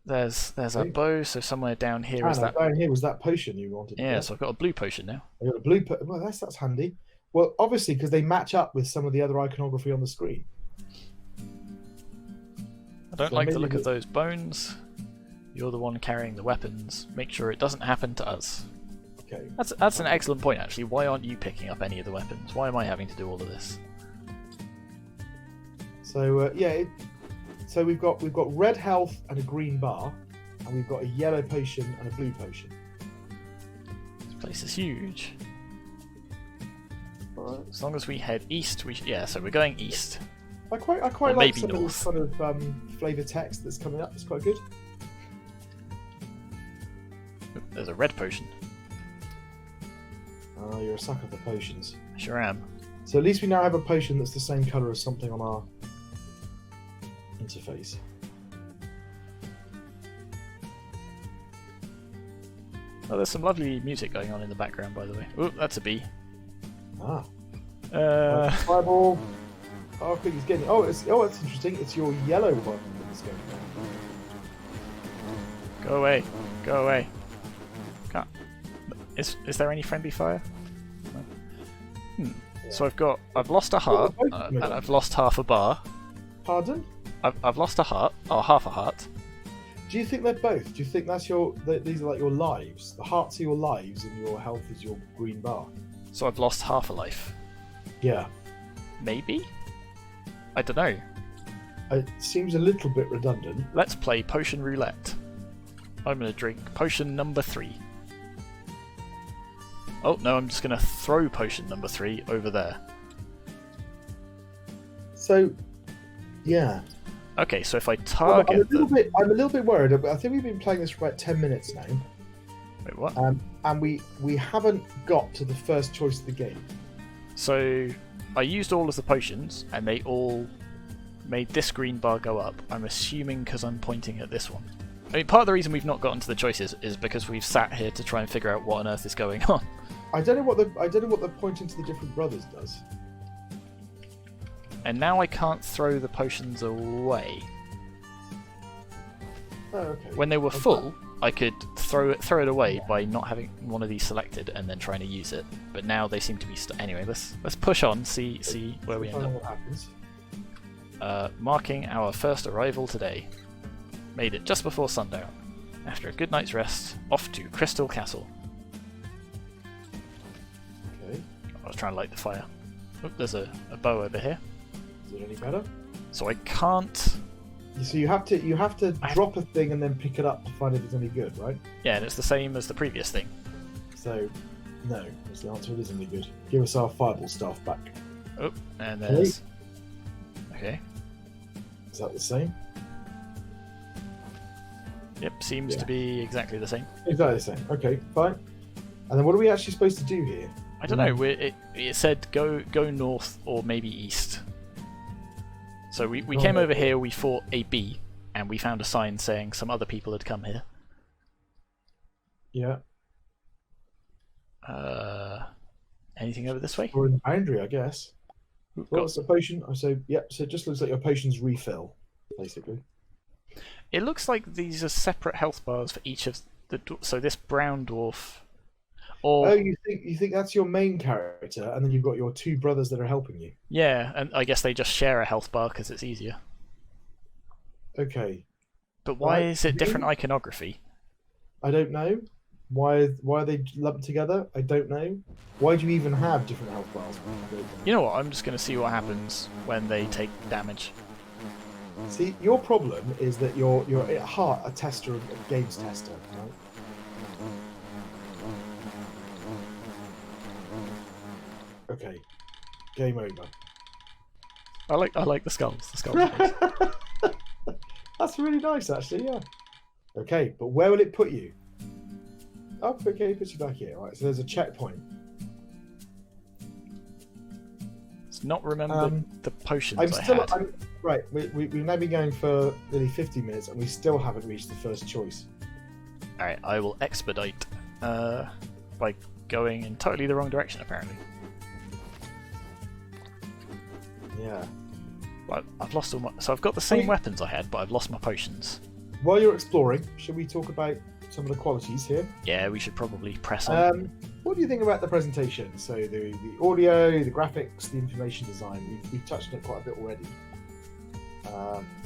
There's a Okay. bow. So somewhere down here is that. Down here was that potion you wanted. Yeah, so I've got a blue potion now. I got a blue. Well, that's handy. Well, obviously because they match up with some of the other iconography on the screen. I don't So like the maybe look of those bones. You're the one carrying the weapons. Make sure it doesn't happen to us. Okay. That's an excellent point actually. Why aren't you picking up any of the weapons? Why am I having to do all of this? So so we've got red health and a green bar, and we've got a yellow potion and a blue potion. place is huge. As long as we head east, yeah. So we're going east. I quite Or like maybe some north. of this sort of flavor text that's coming up. It's quite good. Oop, there's a red potion. Oh, you're a sucker for potions. I sure am. So at least we now have a potion that's the same colour as something on our interface. Oh, there's some lovely music going on in the background, by the way. Oh, that's a bee. Ah. Uh, Fireball. Oh, I think he's getting. Oh, it's interesting. It's your yellow one that's going down. go away. Go away. Can't. Is there any friendly fire? No. So I've lost a heart, and I've lost half a bar. Pardon? I've lost a heart, or half a heart. Do you think they're both? Do you think that's these are like your lives? The hearts are your lives, and your health is your green bar. So I've lost half a life. Yeah. Maybe? I don't know. It seems a little bit redundant. Let's play potion roulette. I'm going to drink potion number 3. Oh, no, I'm just going to throw potion number 3 over there. So, yeah. Okay, so if I target I'm a little bit worried. I think we've been playing this for about 10 minutes now. Wait, what? And we haven't got to the first choice of the game. So I used all of the potions, and they all made this green bar go up. I'm assuming because I'm pointing at this one. I mean, part of the reason we've not gotten to the choices is because we've sat here to try and figure out what on earth is going on. I don't know what the pointing to the different brothers does. And now I can't throw the potions away. Oh, okay. When they were full, I could throw it away by not having one of these selected and then trying to use it. But now they seem to be anyway. Let's push on. See where we end up. What happens? Marking our first arrival today. Made it just before sundown. After a good night's rest, off to Crystal Castle. Okay. I was trying to light the fire. Oh, there's a bow over here. Is it any better? So I can't. So you have to drop a thing and then pick it up to find if it's any good, right? Yeah, and it's the same as the previous thing. So, no, that's the answer. It isn't any good. Give us our fireball staff back. Oh, and there's. Okay. Is that the same? Yep, seems to be exactly the same. Exactly the same. Okay, fine. And then what are we actually supposed to do here? I don't know. It said go north or maybe east. So we came over here, we fought a bee, and we found a sign saying some other people had come here. Yeah. Anything over this way? We're in the boundary, I guess. Ooh, What's the potion? So it just looks like your potions refill, basically. It looks like these are separate health bars for each of the. So this brown dwarf. Or, Oh, you think that's your main character, and then you've got your two brothers that are helping you. yeah, and I guess they just share a health bar because it's easier. Okay. But why Right, is it me? different iconography? I don't know. Why are they lumped together? I don't know. Why do you even have different health bars? You know what? I'm just going to see what happens when they take damage. See, your problem is that you're at heart a tester, a games tester, right? Okay, game over. I like the skulls. The skulls. Are nice. That's really nice, actually. Yeah. Okay, but where will it put you? Oh, okay, it puts you back here. All right, so there's a checkpoint. It's not remembered the potions I had. Right, we've now been going for nearly 50 minutes, and we still haven't reached the first choice. All right, I will expedite by going in totally the wrong direction, apparently. Yeah. Well, I've lost all my. So I've got the same weapons I had, but I've lost my potions. While you're exploring, should we talk about some of the qualities here? Yeah, we should probably press on. What do you think about the presentation? So the audio, the graphics, the information design. We've touched on it quite a bit already.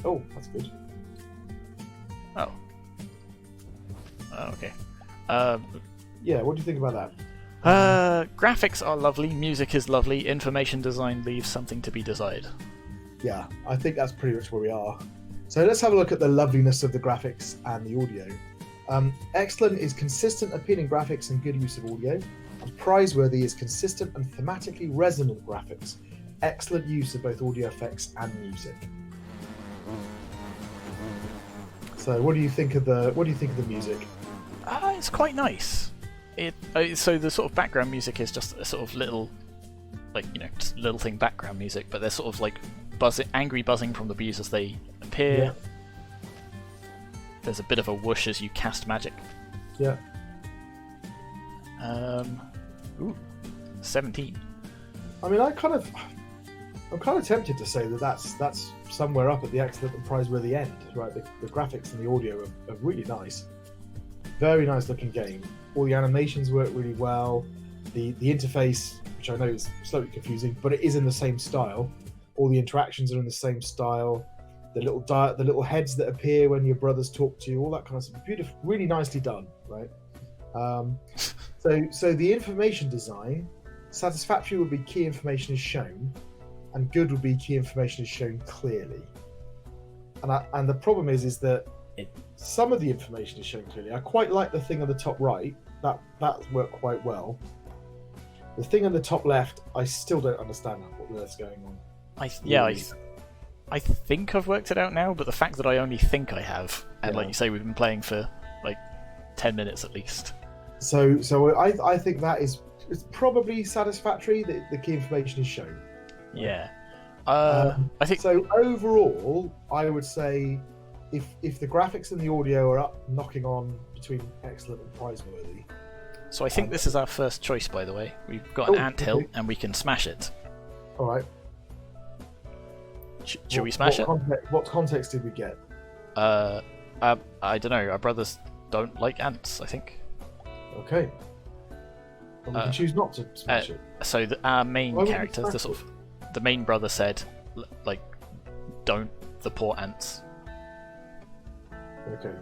Oh, that's good. Oh. Okay. Yeah, what do you think about that? Graphics are lovely, music is lovely, information design leaves something to be desired. Yeah, I think that's pretty much where we are. So let's have a look at the loveliness of the graphics and the audio. Excellent is consistent, appealing graphics and good use of audio. And praiseworthy is consistent and thematically resonant graphics. Excellent use of both audio effects and music. So, what do you think of the music? It's quite nice. So the sort of background music is just a sort of little, just little thing background music, but they're sort of like angry buzzing from the bees as they appear. Yeah. There's a bit of a whoosh as you cast magic. Yeah. 17. I mean, I'm kind of tempted to say that that's somewhere up at the excellent and praiseworthy end, right? The graphics and the audio are really nice. Very nice looking game. All the animations work really well. The interface, which I know is slightly confusing, but it is in the same style. All the interactions are in the same style. The little heads that appear when your brothers talk to you, all that kind of stuff. Beautiful, really nicely done, right? So the information design, satisfactory would be key information is shown, and good would be key information is shown clearly. And the problem is that some of the information is shown clearly. I quite like the thing on the top right. That worked quite well. The thing on the top left, I still don't understand what on earth's going on. I think I've worked it out now, but the fact that I only think I have, and like you say, we've been playing for like 10 minutes at least. So I think that it's probably satisfactory that the key information is shown. Yeah. I think so. Overall, I would say if the graphics and the audio are up, knocking on between excellent and praiseworthy. So I think this is our first choice, by the way. We've got an anthill, and we can smash it. All right. Should we smash it? What context did we get? I don't know. Our brothers don't like ants, I think. Okay. Well, we can choose not to smash it. So our main character, the main brother said, don't the poor ants. Okay.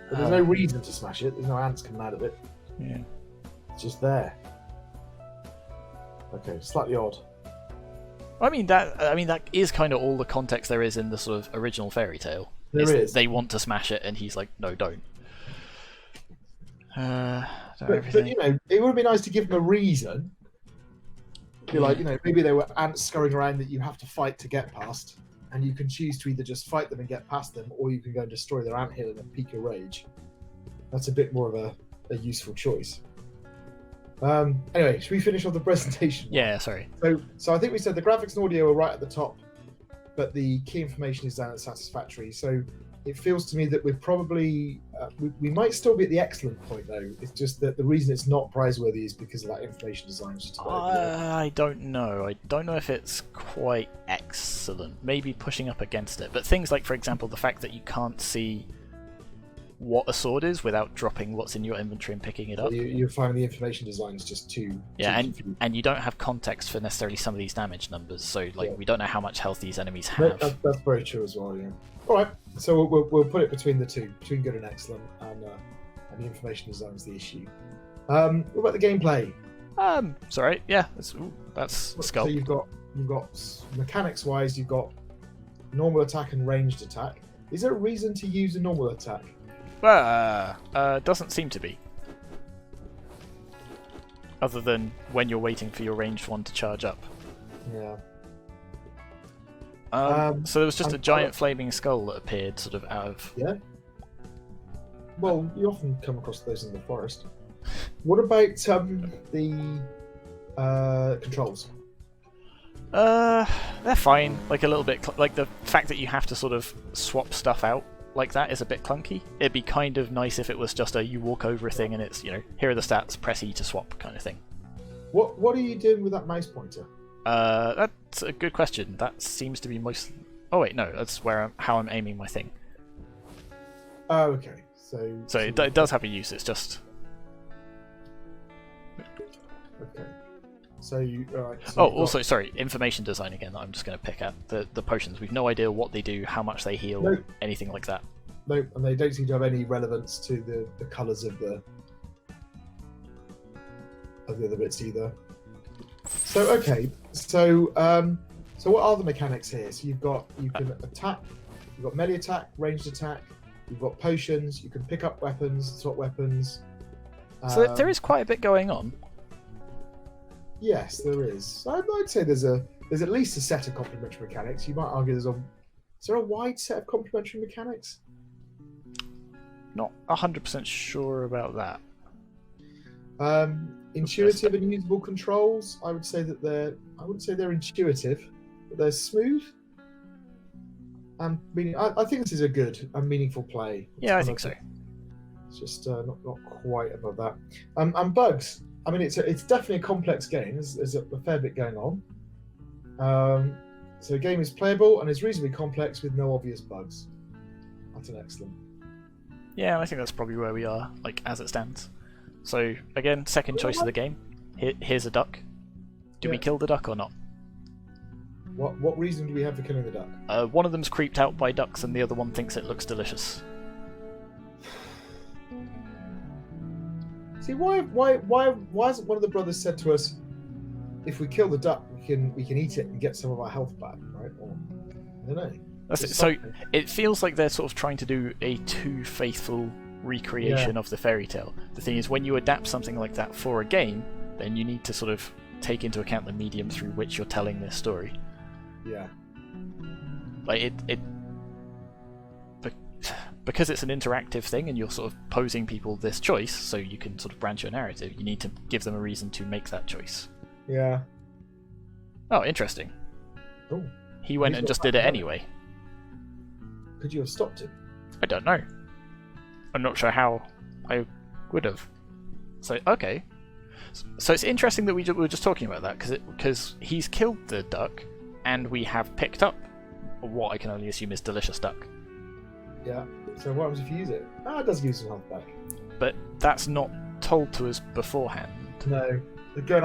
But there's no reason to smash it. There's no ants coming out of it. Yeah. It's just there. Okay, slightly odd. I mean that is kind of all the context there is in the sort of original fairy tale. There is. They want to smash it, and he's like, no, don't. But you know, it would be nice to give them a reason. Be like, maybe there were ants scurrying around that you have to fight to get past, and you can choose to either just fight them and get past them, or you can go and destroy their anthill in a peak of rage. That's a bit more of a useful choice. Anyway, should we finish off the presentation? Yeah, sorry. So I think we said the graphics and audio are right at the top, but the key information is down at satisfactory. So it feels to me that we're probably we might still be at the excellent point though. It's just that the reason it's not praiseworthy is because of that information design. I don't know. I don't know if it's quite excellent. Maybe pushing up against it. But things like, for example, the fact that you can't see what a sword is without dropping what's in your inventory and picking it up. You find the information design is just too and you don't have context for necessarily some of these damage numbers, so we don't know how much health these enemies have. That's very true as well. Yeah. All right, so we'll put it between the two, between good and excellent, and the information design is the issue. What about the gameplay? It's alright. Yeah, that's Sculpt. So you've got mechanics wise, you've got normal attack and ranged attack. Is there a reason to use a normal attack? Doesn't seem to be. Other than when you're waiting for your ranged one to charge up. Yeah. So there was just a giant flaming skull that appeared sort of out of... Yeah. Well, you often come across those in the forest. What about the controls? They're fine. Like a little bit... like the fact that you have to sort of swap stuff out like that is a bit clunky. It'd be kind of nice if it was just you walk over a thing and it's, here are the stats, press E to swap kind of thing. What are you doing with that mouse pointer? That's a good question. That seems to be most... Oh wait, no, that's how I'm aiming my thing. Oh, okay. So it does have a use, it's just... Okay. So you... also, sorry, information design again that I'm just going to pick at. The potions. We've no idea what they do, how much they heal, anything like that. No, and they don't seem to have any relevance to the colours of the other bits either. So okay, so what are the mechanics here? So you can attack, you've got melee attack, ranged attack, You've got potions. You can pick up weapons, swap weapons. So there is quite a bit going on. Yes, there is. I'd say there's at least a set of complementary mechanics. You might argue is there a wide set of complementary mechanics? Not 100% sure about that. Intuitive and usable controls. I would say that I wouldn't say they're intuitive, but they're smooth. And I think this is a good and meaningful play. Yeah, I think so. It's just not quite above that. And bugs. I mean, it's definitely a complex game. There's a fair bit going on. So the game is playable and is reasonably complex with no obvious bugs. That's an excellent. Yeah, I think that's probably where we are, like as it stands. So again, second choice of the game. Here's a duck. Do we kill the duck or not? What reason do we have for killing the duck? One of them's creeped out by ducks, and the other one thinks it looks delicious. See, why hasn't one of the brothers said to us, if we kill the duck, we can eat it and get some of our health back, right? Or, I don't know. That's it. So it feels like they're sort of trying to do a too faithful recreation of the fairy tale. The thing is, when you adapt something like that for a game, then you need to sort of take into account the medium through which you're telling this story. Yeah. Like because it's an interactive thing and you're sort of posing people this choice, so you can sort of branch your narrative, you need to give them a reason to make that choice. Yeah. Oh, interesting. Oh. He went and just did it anyway. Could you have stopped him? I don't know. I'm not sure how I would have. So, okay. So it's interesting that we were just talking about that, because he's killed the duck, and we have picked up what I can only assume is delicious duck. Yeah. So what happens if you use it? It does give some health back. But that's not told to us beforehand. No. Again,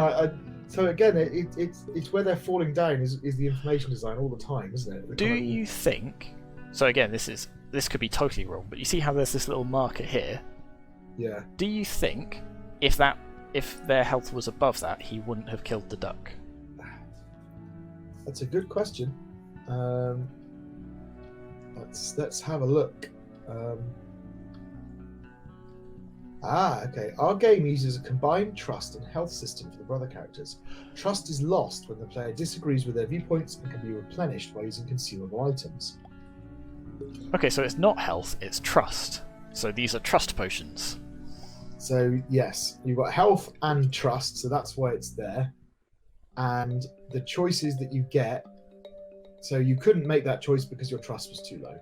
so again, it's where they're falling down is the information design all the time, isn't it? Do you think? So again, this could be totally wrong, but you see how there's this little marker here? Yeah. Do you think if their health was above that, he wouldn't have killed the duck? That's a good question. Let's have a look. Okay. Our game uses a combined trust and health system for the brother characters. Trust is lost when the player disagrees with their viewpoints and can be replenished by using consumable items. Okay, so it's not health, it's trust. So these are trust potions. So yes, you've got health and trust, so that's why it's there. And the choices that you get, so you couldn't make that choice because your trust was too low.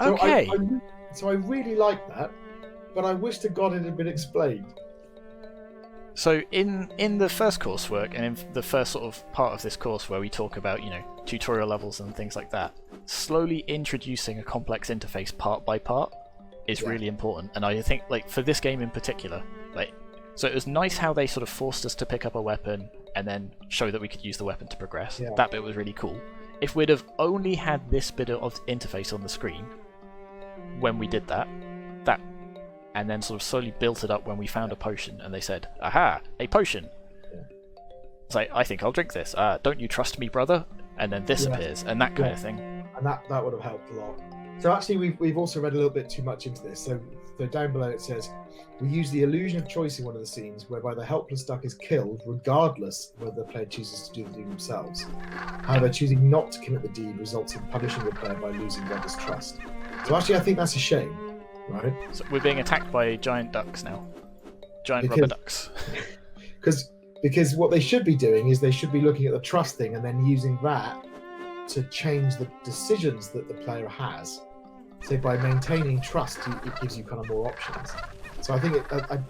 Okay. So I really like that, but I wish to God it had been explained. So in the first coursework, and in the first sort of part of this course where we talk about, tutorial levels and things like that, slowly introducing a complex interface part by part is really important. And I think, like, for this game in particular, so it was nice how they sort of forced us to pick up a weapon and then show that we could use the weapon to progress. Yeah. That bit was really cool. If we'd have only had this bit of interface on the screen when we did that, and then sort of slowly built it up when we found a potion and they said, aha, a potion. Yeah. It's like, I think I'll drink this. Don't you trust me, brother? And then this appears, and that kind of thing. And that would have helped a lot. So actually, we've also read a little bit too much into this. So down below it says, we use the illusion of choice in one of the scenes whereby the helpless duck is killed regardless whether the player chooses to do the deed themselves. However, choosing not to commit the deed results in punishing the player by losing the other's trust. So actually, I think that's a shame, right? So we're being attacked by giant ducks now. Rubber ducks. Because what they should be doing is they should be looking at the trust thing and then using that to change the decisions that the player has. So by maintaining trust, it gives you kind of more options. So I think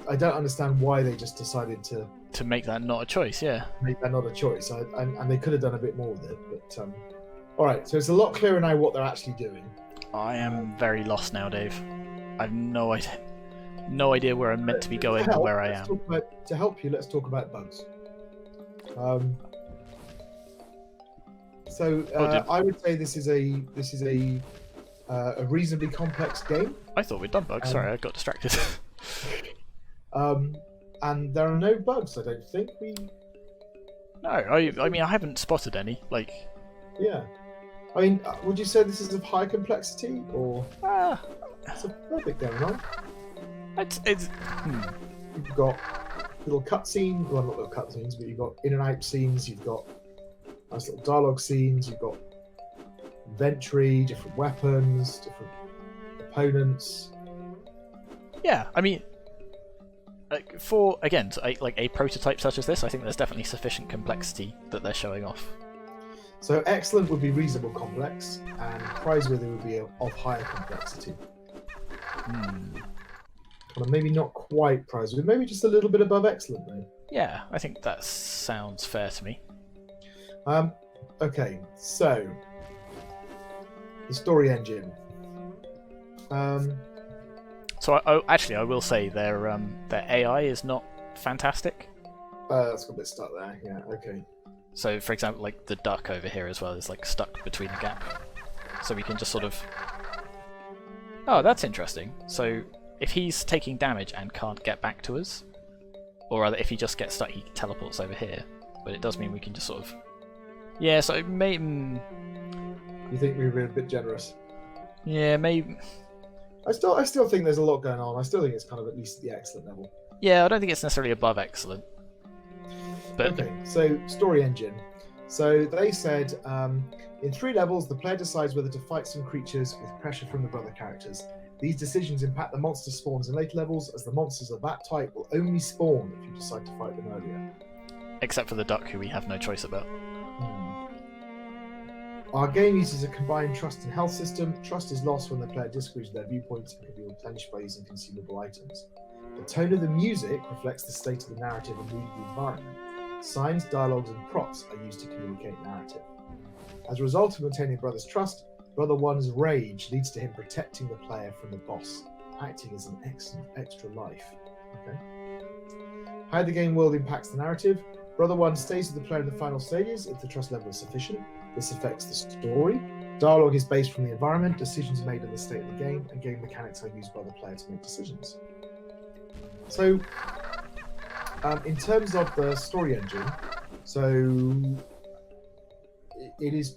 I don't understand why they just decided to make that not a choice. Yeah, make that not a choice. And they could have done a bit more with it. But all right, so it's a lot clearer now what they're actually doing. I am very lost now, Dave. I've no idea where I'm meant to be going or where I am. To help you, let's talk about bugs. I would say this is a reasonably complex game. I thought we'd done bugs. Sorry, I got distracted. And there are no bugs. I don't think we. No, I mean I haven't spotted any. Yeah, I mean, would you say this is of high complexity or? It's a fair bit going on. You've got little cutscenes, well, not little cutscenes, but you've got in and out scenes, you've got nice little dialogue scenes, you've got inventory, different weapons, different opponents. Yeah, I mean, for again, like a prototype such as this, I think there's definitely sufficient complexity that they're showing off. So excellent would be reasonable complex, and prizeworthy would be of higher complexity. Kind of maybe not quite prizeworthy, maybe just a little bit above excellent though. Yeah, I think that sounds fair to me. Okay, so the story engine. So I will say their AI is not fantastic. That's got a bit stuck there. Yeah. Okay. So for example, like the duck over here as well is like stuck between a gap. So we can just sort of. Oh, that's interesting. So if he's taking damage and can't get back to us, or rather if he just gets stuck, he teleports over here. But it does mean we can just sort of. Yeah. So maybe. You think we were a bit generous? Yeah, maybe. I still think there's a lot going on. I still think it's kind of at least the excellent level. Yeah, I don't think it's necessarily above excellent. But okay, so story engine. So they said in 3 levels, the player decides whether to fight some creatures with pressure from the brother characters. These decisions impact the monster spawns in later levels, as the monsters of that type will only spawn if you decide to fight them earlier. Except for the duck, who we have no choice about. Our game uses a combined trust and health system. Trust is lost when the player disagrees with their viewpoints and can be replenished by using consumable items. The tone of the music reflects the state of the narrative and mood of the environment. Signs, dialogues, and props are used to communicate narrative. As a result of maintaining Brother's trust, Brother One's rage leads to him protecting the player from the boss, acting as an extra life. Okay. How the game world impacts the narrative. Brother One stays with the player in the final stages if the trust level is sufficient. This affects the story. Dialogue is based from the environment, decisions are made in the state of the game, and game mechanics are used by the player to make decisions. So, in terms of the story engine, so it is.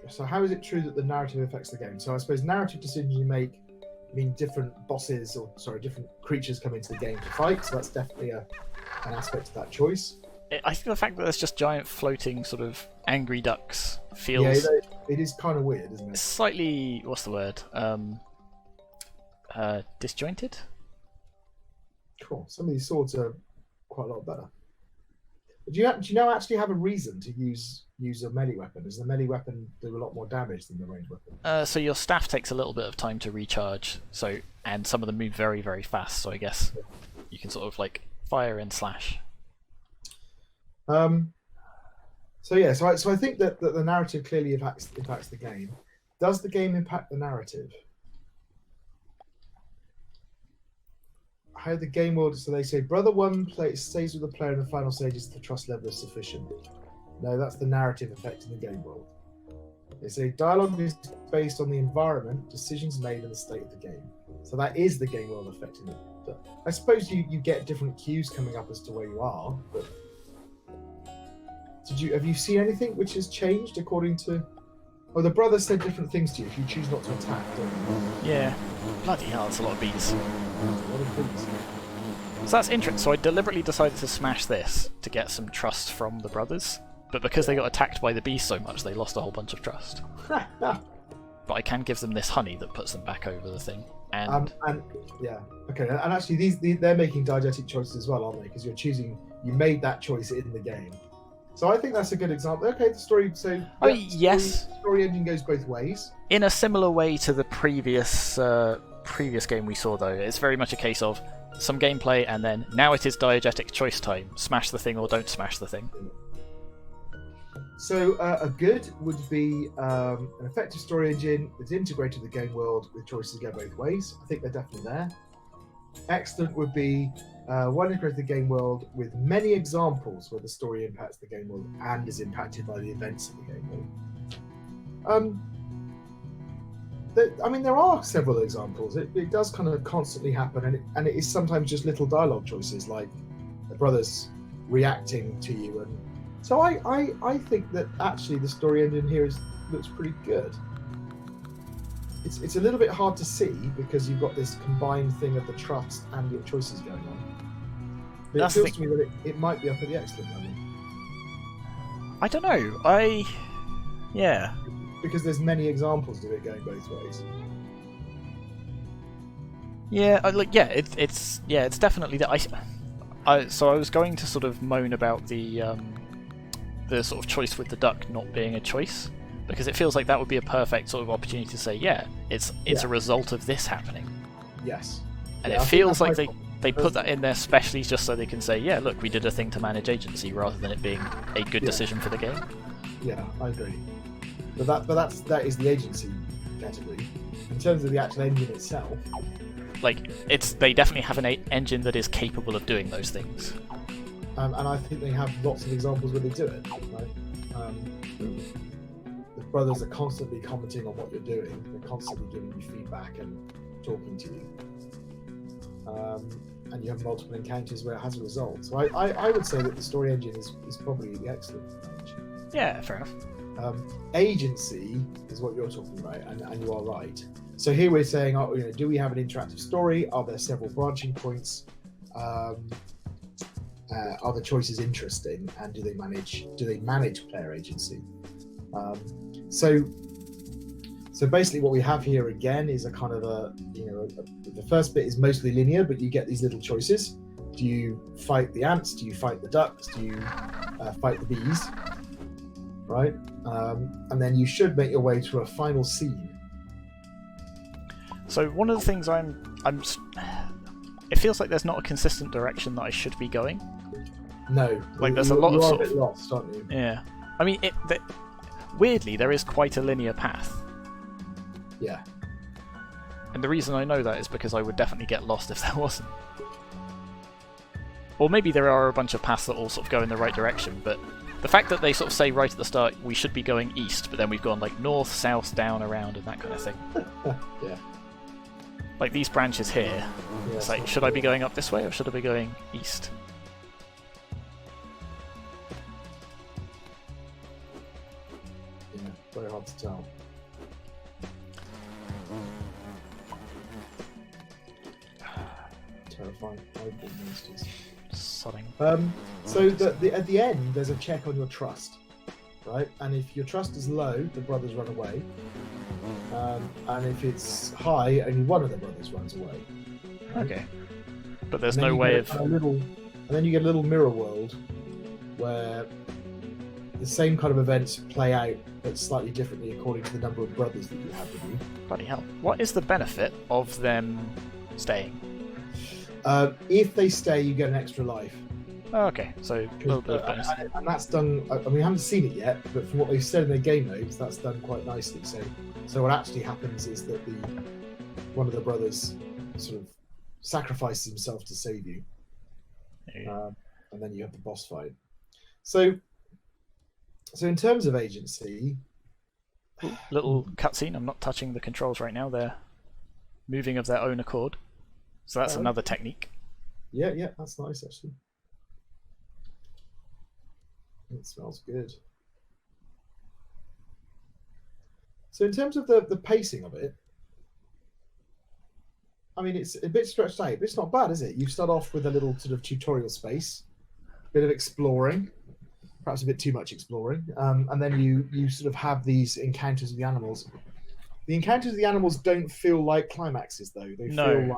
So, how is it true that the narrative affects the game? So, I suppose narrative decisions you make mean different bosses, different creatures come into the game to fight. So that's definitely an aspect of that choice. I think the fact that there's just giant floating sort of angry ducks feels. Yeah, it is kind of weird, isn't it? Slightly, what's the word? Disjointed. Cool. Some of these swords are quite a lot better. Do you now actually have a reason to use a melee weapon? Does the melee weapon do a lot more damage than the ranged weapon? So your staff takes a little bit of time to recharge. And some of them move very, very fast. So I guess you can sort of like fire and slash. So I think that the narrative clearly impacts the game. Does the game impact the narrative? How the game world? So they say Brother One stays with the player in the final stages if the trust level is sufficient. No, that's the narrative affecting the game world. They say dialogue is based on the environment, decisions made, and the state of the game. So that is the game world affecting it. But I suppose you get different cues coming up as to where you are, but. Have you seen anything which has changed according to? Oh, the brother said different things to you if you choose not to attack, don't you? Yeah. Bloody hell, that's a lot of bees. A lot of bees. So that's interesting. So I deliberately decided to smash this to get some trust from the brothers, but because they got attacked by the bees so much, they lost a whole bunch of trust. But I can give them this honey that puts them back over the thing. And yeah, okay. And actually, they're making diegetic choices as well, aren't they? Because you made that choice in the game. So I think that's a good example. Okay, the story. So yes, story engine goes both ways. In a similar way to the previous game we saw, though, it's very much a case of some gameplay and then now it is diegetic choice time. Smash the thing or don't smash the thing. So a good would be an effective story engine that's integrated with the game world with choices that go both ways. I think they're definitely there. Excellent would be one integrated with the game world with many examples where the story impacts the game world and is impacted by the events of the game world. There are several examples. It does kind of constantly happen, and it is sometimes just little dialogue choices like the brothers reacting to you, and so I think that actually the story engine here looks pretty good. it's a little bit hard to see because you've got this combined thing of the trust and your choices going on. But That's it the feels to me that it might be up at the excellent level. I don't know. Yeah. Because there's many examples of it going both ways. Yeah, it's definitely that. So I was going to sort of moan about the sort of choice with the duck not being a choice, because it feels like that would be a perfect sort of opportunity to say, yeah, it's a result of this happening. Yes. And it feels like they put that in there specially just so they can say, yeah, look, we did a thing to manage agency rather than it being a good decision for the game. Yeah, I agree. But that is the agency category. In terms of the actual engine itself, like they definitely have an engine that is capable of doing those things. And I think they have lots of examples where they do it. Right? The brothers are constantly commenting on what you're doing. They're constantly giving you feedback and talking to you. And you have multiple encounters where it has a result. So I would say that the story engine is probably the excellent stage. Yeah, fair enough. Agency is what you're talking about, and you are right. So here we're saying, do we have an interactive story? Are there several branching points? Are the choices interesting, and do they manage player agency? So basically, what we have here again is a kind of the first bit is mostly linear, but you get these little choices. Do you fight the ants? Do you fight the ducks? Do you fight the bees? Right, and then you should make your way to a final scene. So one of the things it feels like there's not a consistent direction that I should be going. No, like there's a lot of sort of lost, aren't you? Yeah, I mean, weirdly there is quite a linear path. Yeah, and the reason I know that is because I would definitely get lost if there wasn't. Or maybe there are a bunch of paths that all sort of go in the right direction, but the fact that they sort of say right at the start we should be going east, but then we've gone like north, south, down, around, and that kind of thing. Yeah. Like these branches here, Yeah, it's like, should I be going up this way or should I be going east? Yeah, very hard to tell. Terrifying. Horrible monsters. Sodding. So at the end, there's a check on your trust, right? And if your trust is low, the brothers run away. And if it's high, only one of the brothers runs away. Right? Okay. But there's no way of... And then you get a little mirror world where the same kind of events play out, but slightly differently according to the number of brothers that you have with you. Bloody hell. What is the benefit of them staying? If they stay, you get an extra life. Oh, okay, so a little bit of bonus. And that's done. I mean, we haven't seen it yet, but from what they've said in their game notes, that's done quite nicely. So what actually happens is that one of the brothers sort of sacrifices himself to save you, and then you have the boss fight. So in terms of agency, little cutscene. I'm not touching the controls right now. They're moving of their own accord. So that's another technique. Yeah, that's nice actually. It smells good. So in terms of the pacing of it, I mean, it's a bit stretched out, but it's not bad, is it? You start off with a little sort of tutorial space, a bit of exploring, perhaps a bit too much exploring, and then you sort of have these encounters with the animals. The encounters with the animals don't feel like climaxes, though. They feel like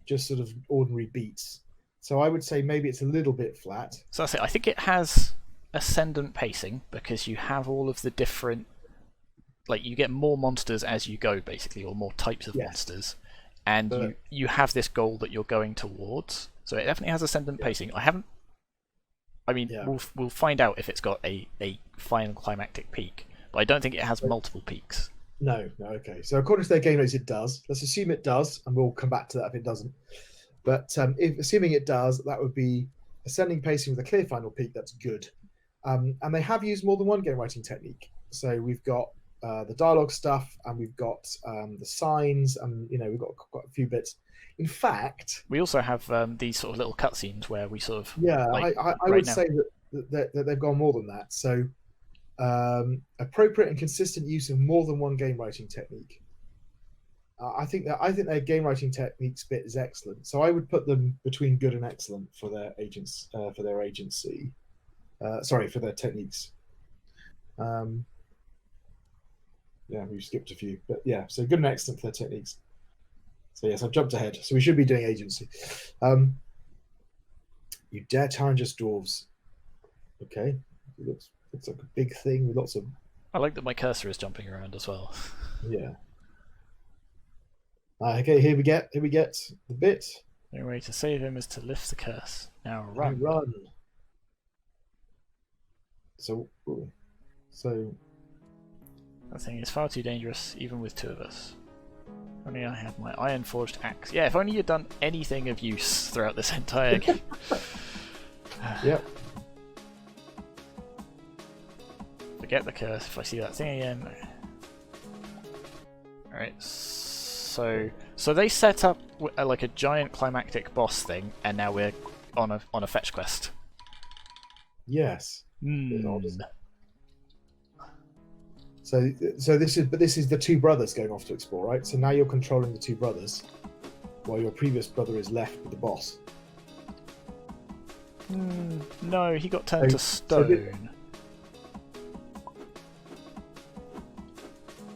just sort of ordinary beats. So I would say maybe it's a little bit flat. So that's it. I think it has ascendant pacing because you have all of the different, like you get more monsters as you go, basically, or more types of monsters, and you have this goal that you're going towards. So it definitely has ascendant pacing. We'll find out if it's got a final climactic peak, but I don't think it has multiple peaks. No, okay. So according to their game notes, it does. Let's assume it does, and we'll come back to that if it doesn't. But if assuming it does, that would be ascending pacing with a clear final peak. That's good. And they have used more than one game writing technique. So we've got the dialogue stuff, and we've got the signs, and we've got quite a few bits. In fact, we also have these sort of little cutscenes where we sort of I would say that they've gone more than that. So appropriate and consistent use of more than one game writing technique. I think their game writing techniques bit is excellent. So I would put them between good and excellent for their agents for their agency. For their techniques. Yeah, we've skipped a few, but yeah, so good and excellent for their techniques. So yes, I've jumped ahead. So we should be doing agency. You dare challenge us, dwarves. Okay, looks like a big thing with lots of. I like that my cursor is jumping around as well. Yeah. Okay, here we get the bit. The only way to save him is to lift the curse. Now run. Run. So. That thing is far too dangerous, even with two of us. If only I had my iron forged axe. Yeah, if only you'd done anything of use throughout this entire game. Yep. Forget the curse if I see that thing again. Alright, so they set up like a giant climactic boss thing, and now we're on a fetch quest. Yes. Hmm. So this is the two brothers going off to explore, right? So now you're controlling the two brothers, while your previous brother is left with the boss. No, he got turned to stone.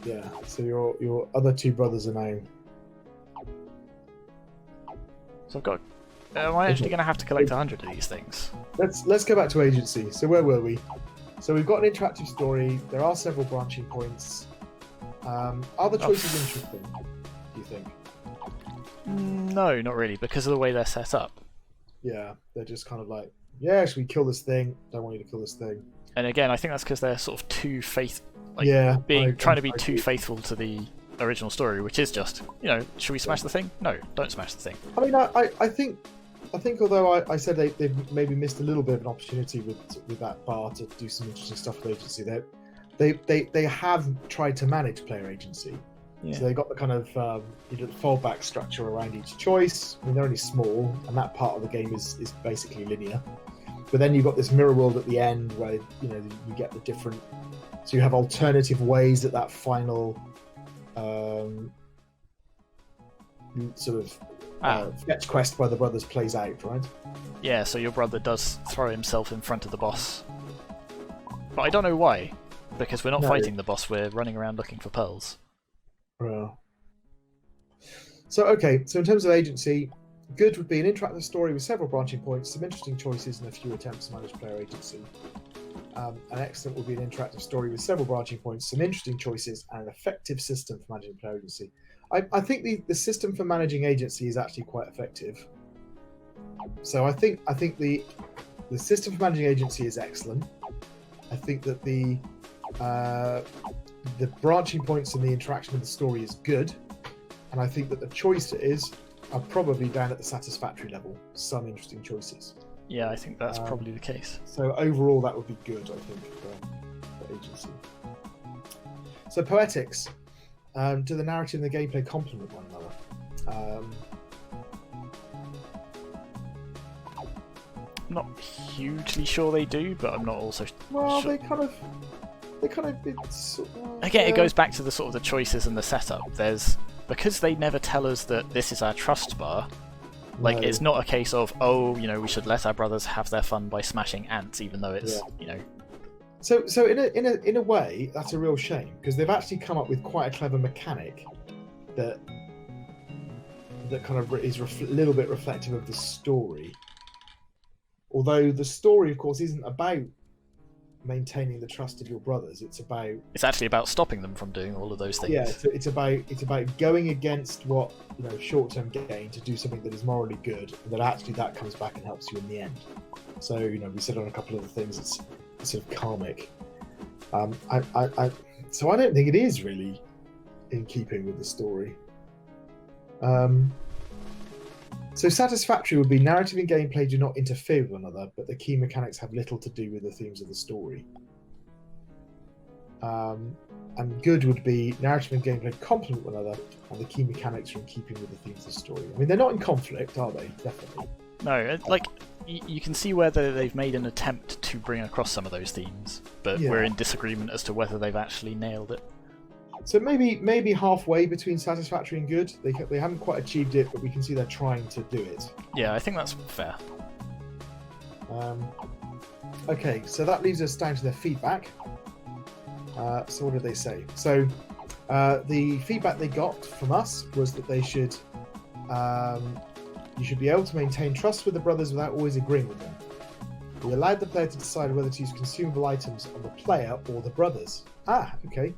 Yeah. So your other two brothers are now. So I've got. Am I actually going to have to collect 100 of these things? Let's go back to agency. So where were we? So we've got an interactive story. There are several branching points. Are the choices interesting, do you think? No, not really, because of the way they're set up. Yeah, they're just kind of like, yeah, should we kill this thing? Don't want you to kill this thing. And again, I think that's because they're sort of trying to be too faithful to the original story, which is just, should we smash the thing? No, don't smash the thing. I mean, I think although I said they've maybe missed a little bit of an opportunity with that bar to do some interesting stuff with agency, they have tried to manage player agency. Yeah. So they got the kind of fallback structure around each choice. I mean, they're only small, and that part of the game is basically linear. But then you've got this mirror world at the end where you get the different. So you have alternative ways that final sort of. Fetch quest by the brothers plays out, right? Yeah, so your brother does throw himself in front of the boss. But I don't know why, because we're not fighting the boss, we're running around looking for pearls. So in terms of agency, good would be an interactive story with several branching points, some interesting choices, and a few attempts to manage player agency. An excellent would be an interactive story with several branching points, some interesting choices, and an effective system for managing player agency. I think the system for managing agency is actually quite effective. So I think the system for managing agency is excellent. I think that the branching points and the interaction with the story is good, and I think that the choices are probably down at the satisfactory level. Some interesting choices. Yeah, I think that's probably the case. So overall, that would be good, I think, for agency. So poetics. Do the narrative and the gameplay complement one another? I'm not hugely sure they do, but I'm not also well, sure. They kind of again, it goes back to the sort of the choices and the setup. Because they never tell us that this is our trust bar. Like, it's not a case of, we should let our brothers have their fun by smashing ants, even though it's, So in a way, that's a real shame, because they've actually come up with quite a clever mechanic that kind of is a little bit reflective of the story. Although the story, of course, isn't about maintaining the trust of your brothers. It's actually about stopping them from doing all of those things. Yeah, it's about going against what short-term gain to do something that is morally good, and that comes back and helps you in the end. So we said on a couple of the things it's sort of karmic. So I don't think it is really in keeping with the story. So satisfactory would be narrative and gameplay do not interfere with one another, but the key mechanics have little to do with the themes of the story. And good would be narrative and gameplay complement one another, and the key mechanics are in keeping with the themes of the story. I mean, they're not in conflict, are they? Definitely. No, like, you can see whether they've made an attempt to bring across some of those themes, but we're in disagreement as to whether they've actually nailed it. So maybe halfway between satisfactory and good. They haven't quite achieved it, but we can see they're trying to do it. Yeah, I think that's fair. Okay, so that leaves us down to their feedback. So what did they say? So the feedback they got from us was that they should you should be able to maintain trust with the brothers without always agreeing with them. We allowed the player to decide whether to use consumable items on the player or the brothers. Ah, okay.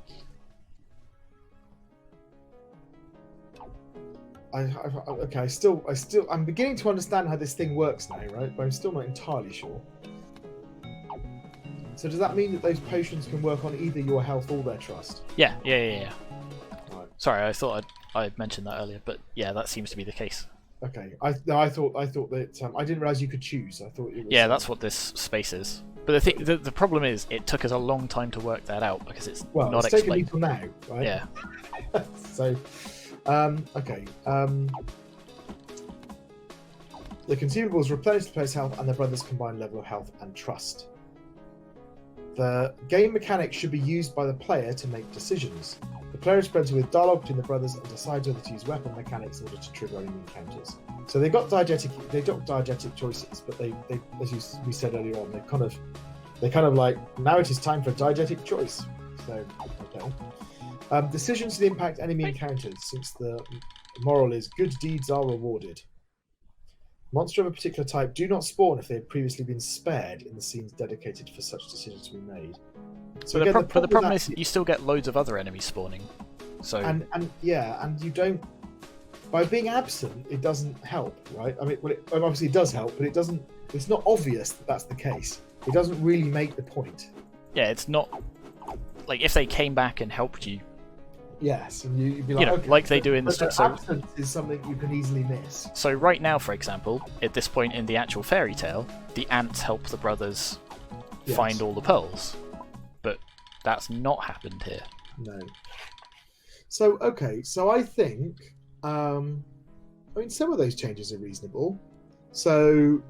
I'm beginning to understand how this thing works now, right? But I'm still not entirely sure. So does that mean that those potions can work on either your health or their trust? Yeah. Right. Sorry, I thought I'd mentioned that earlier, but yeah, that seems to be the case. Okay. I thought that I didn't realize you could choose. I thought it was. Yeah, that's what this space is. But the problem is, it took us a long time to work that out because it's not it's explained. taken me till now, right? Yeah. So, okay. The consumables replenish the player's health and the brothers' combined level of health and trust. The game mechanics should be used by the player to make decisions. The player is presented with dialogue between the brothers and decides whether to use weapon mechanics in order to trigger any encounters. So they've got diegetic choices, but they as we said earlier on, they kind of like, now it is time for a diegetic choice. So okay. Decisions that impact enemy encounters, since the moral is good deeds are rewarded. Monster of a particular type do not spawn if they have previously been spared in the scenes dedicated for such decisions to be made. So But again, the problem is you still get loads of other enemies spawning. So and you don't, by being absent, it doesn't help, right? I mean, obviously it does help, but it's not obvious that that's the case. It doesn't really make the point. yeah, it's not like if they came back and helped you. Yes, and you'd be like, okay, like they do in the but so absence is something you can easily miss. So right now, for example, at this point in the actual fairy tale, the ants help the brothers find all the pearls, but that's not happened here. No. So okay, so I think some of those changes are reasonable. So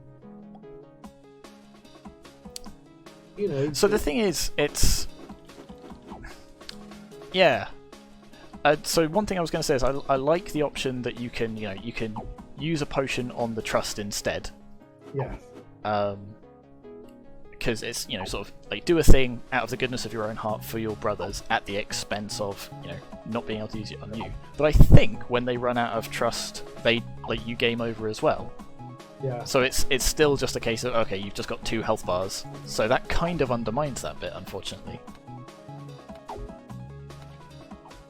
So the thing is, it's so one thing I was going to say is I like the option that you can use a potion on the trust instead. Yeah. Because it's sort of like do a thing out of the goodness of your own heart for your brothers at the expense of not being able to use it on you. But I think when they run out of trust, they you game over as well. Yeah. So it's still just a case of okay, you've just got 2 health bars. So that kind of undermines that bit, unfortunately.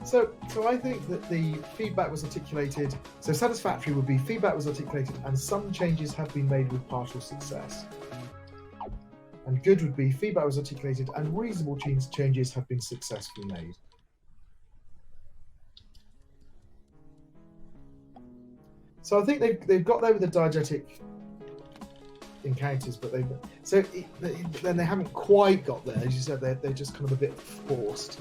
So I think that the feedback was articulated. So satisfactory would be feedback was articulated and some changes have been made with partial success. And good would be feedback was articulated and reasonable changes have been successfully made. So I think they've got there with the diegetic encounters, but then they haven't quite got there. As you said, they're just kind of a bit forced.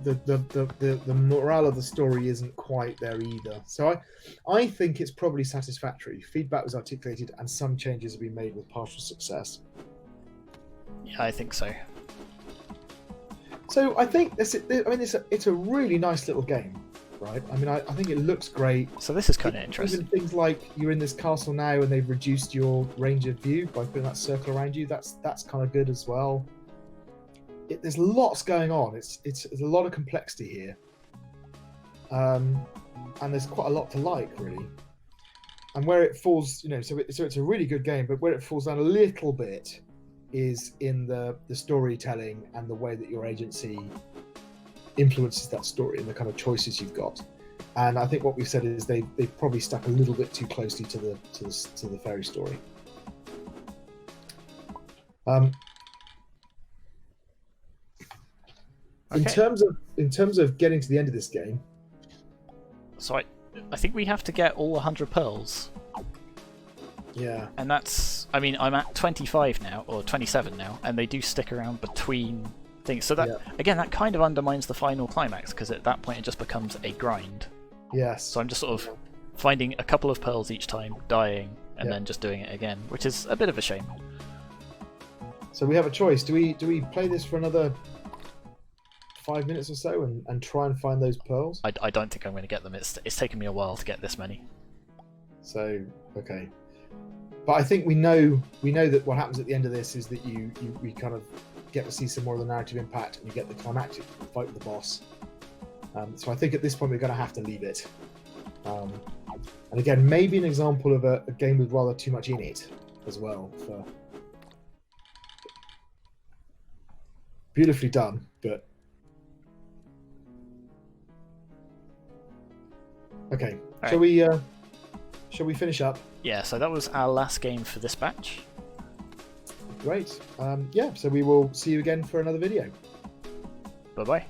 The morale of the story isn't quite there either. So I think it's probably satisfactory. Feedback was articulated and some changes have been made with partial success. Yeah, I think so. So I think it's a really nice little game, right? I mean, I think it looks great. So this is kind of interesting. Even things like you're in this castle now and they've reduced your range of view by putting that circle around you. That's kind of good as well. There's lots going on. It's a lot of complexity here, and there's quite a lot to like, really. And where it falls, so it's a really good game, but where it falls down a little bit is in the storytelling and the way that your agency influences that story and the kind of choices you've got. And I think what we've said is they've probably stuck a little bit too closely to the fairy story. Okay. In terms of getting to the end of this game, so I think we have to get all 100 pearls. Yeah. And that's, I mean, I'm at 25 now, or 27 now, and they do stick around between things. So that, again, that kind of undermines the final climax, because at that point it just becomes a grind. Yes. So I'm just sort of finding a couple of pearls each time, dying, and then just doing it again, which is a bit of a shame. So we have a choice. Do we play this for another 5 minutes or so and try and find those pearls? I don't think I'm going to get them. It's taken me a while to get this many. So, okay. But I think we know that what happens at the end of this is that we kind of get to see some more of the narrative impact, and you get the climactic fight with the boss. So I think at this point we're going to have to leave it. And again, maybe an example of a game with rather too much in it as well. For beautifully done, but okay. Right. Shall we finish up? Yeah. So that was our last game for this batch. Great. Yeah. So we will see you again for another video. Bye bye.